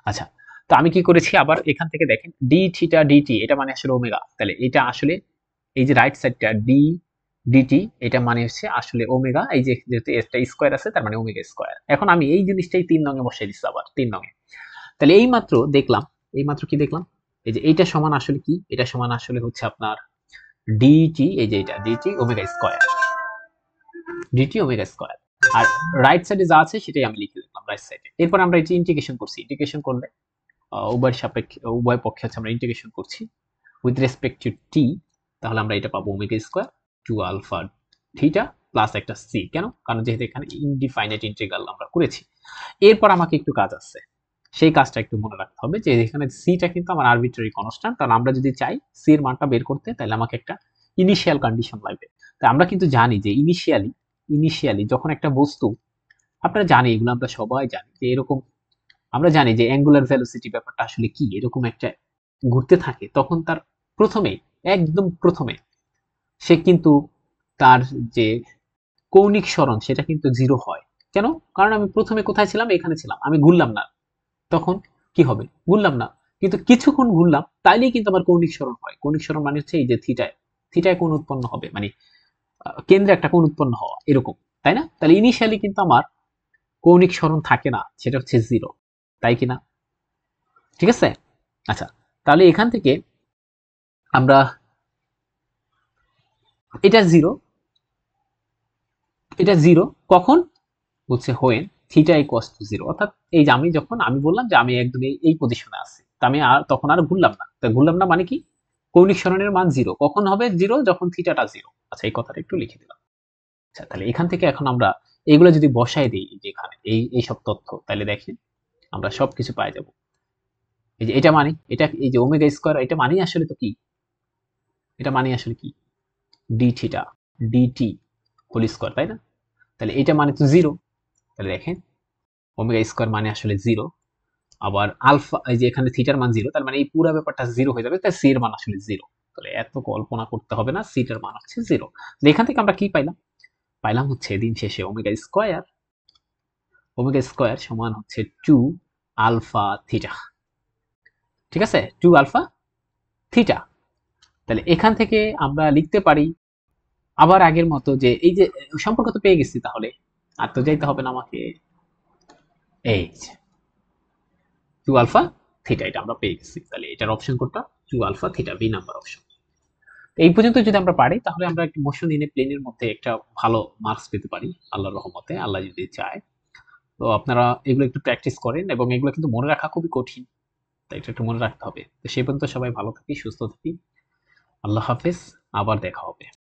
আচ্ছা, তো আমি কি করেছি, আবার এখান থেকে দেখেন d থিটা dt এটা মানে আসলে ওমেগা, তাহলে এটা আসলে এই যে রাইট সাইডটা d dt এটা মানে হচ্ছে আসলে ওমেগা, এই যে যেহেতু এটা স্কয়ার আছে তার মানে ওমেগা স্কয়ার। এখন আমি এই জিনিসটাই 3 নং এ বসাই দিচ্ছি, আবার 3 নং এ। তাহলে এই মাত্র কি দেখলাম, এই যে এইটা সমান আসলে কি, এটা সমান আসলে হচ্ছে আপনার ডিটি, এই যে এটা dt omega square, dt omega square. আর রাইট সাইডে যা আছে সেটাই আমি লিখে দিলাম রাইট সাইডে। এরপর আমরা এই যে ইন্টিগ্রেশন করছি, ইন্টিগ্রেশন করলে উভয় সাপেক্ষে উভয় পক্ষে হচ্ছে আমরা ইন্টিগ্রেশন করছি উইথ রেসপেক্ট টু টি, তাহলে আমরা এটা পাবো omega square 2 alpha theta plus একটা সি। কেন? কারণ যেহেতু এখানে ইনডিফাইনাইট ইন্টিগ্রাল আমরা করেছি। এরপর আমাকে একটু কাজ আছে, সেই কাজটা একটু মনে রাখতে হবে যে এখানে সিটা কিন্তু আমার আরবিট্রারি কনস্ট্যান্ট, কারণ আমরা যদি চাই সি এর মানটা বের করতে তাহলে আমাকে একটা ইনিশিয়াল কন্ডিশন লাগবে। তাই আমরা কিন্তু জানি যে ইনিশিয়ালি যখন একটা বস্তু, আপনারা জানি এগুলো আমরা সবাই জানি যে এরকম, আমরা জানি যে অ্যাঙ্গুলার ভেলোসিটি ব্যাপারটা আসলে কি, এরকম একটা ঘুরতে থাকে তখন তার প্রথমে, একদম প্রথমে সে কিন্তু তার যে কৌণিক সরণ সেটা কিন্তু 0 হয়। কেন? কারণ আমি প্রথমে কোথায় ছিলাম, এখানে ছিলাম, আমি ঘুরলাম না, তখন কি হবে, ঘুরলাম না, কিন্তু কিছুক্ষণ ঘুরলাম তাইলেই কিন্তু আমার কৌণিক সরণ হয়। কৌণিক সরণ মানে হচ্ছে এই যে থিটায় কোণ উৎপন্ন হবে, মানে কেন্দ্রে একটা কোণ উৎপন্ন হওয়া এরকম, তাই না? তাহলে ইনিশিয়ালি কিন্তু আমার কৌণিক সরণ থাকে না, সেটা হচ্ছে 0, তাই কিনা? ঠিক আছে। আচ্ছা, তাহলে এখান থেকে আমরা এটা 0, এটা 0 কখন হচ্ছে, হোয়েন থিটা ইকুয়ালস টু 0, অর্থাৎ এই যে আমি যখন আমি বললাম যে আমি একদম এই পজিশনে আছি, তা আমি আর তখন আর ঘুরলাম না। তা ঘুরলাম না মানে কি, কৌণিক সরণের মান 0 কখন হবে, 0 যখন থিটাটা 0। আচ্ছা, এই কথাটা একটু লিখে দিলাম। আচ্ছা, তাহলে এখান থেকে এখন আমরা এগুলো যদি বসায় দিই যে এখানে এই সব তথ্য, তাহলে দেখেন আমরা সবকিছু পাই যাব। এই যে এটা মানে এটা, এই যে ওমেগা স্কয়ার, এটা মানেই আসলে তো কি, এটা মানেই আসলে কি, d theta d t whole square, তাই না? তাহলে এটা মানে তো 0, তাহলে দেখেন ওমেগা স্কয়ার মানে আসলে 0, আবার আলফা এই যে এখানে থিটার মান 0, তার মানে এই পুরো ব্যাপারটা 0 হয়ে যাবে, তাই সি এর মান আসলে 0। তাহলে এত কল্পনা করতে হবে না, সি এর মান হচ্ছে 0। এখান থেকে আমরা কি পাইলাম, পাইলাম হচ্ছে দিন শেষে ওমেগা স্কয়ার সমান হচ্ছে 2 আলফা থিটা। ঠিক আছে, 2 আলফা থিটা। তাহলে এখান থেকে আমরা লিখতে পারি আবার আগের মতো যে এই যে সম্পর্ক তো পেয়ে গেছি, তাহলে আর তো যাইতে হবে না আমাকে, এই 2 আলফা থিটা এটা আমরা পেয়ে গেছি। তাহলে এটার অপশন কোনটা, 2 alpha theta, B number option. এই পর্যন্ত যদি আমরা পারি তাহলে আমরা একটা মোশন ইন এ প্লেনের মধ্যে একটা ভালো মার্কস পেতে পারি আল্লাহর রহমতে, আল্লাহ যদি চায়। তো আপনারা এগুলো একটু প্র্যাকটিস করেন, এবং এগুলো কিন্তু মনে রাখা খুবই কঠিন, তাই এটা একটু মনে রাখতে হবে। তো সেই পর্যন্ত সবাই ভালো থাকি, সুস্থ থাকি, আল্লাহ হাফেজ, আবার দেখা হবে।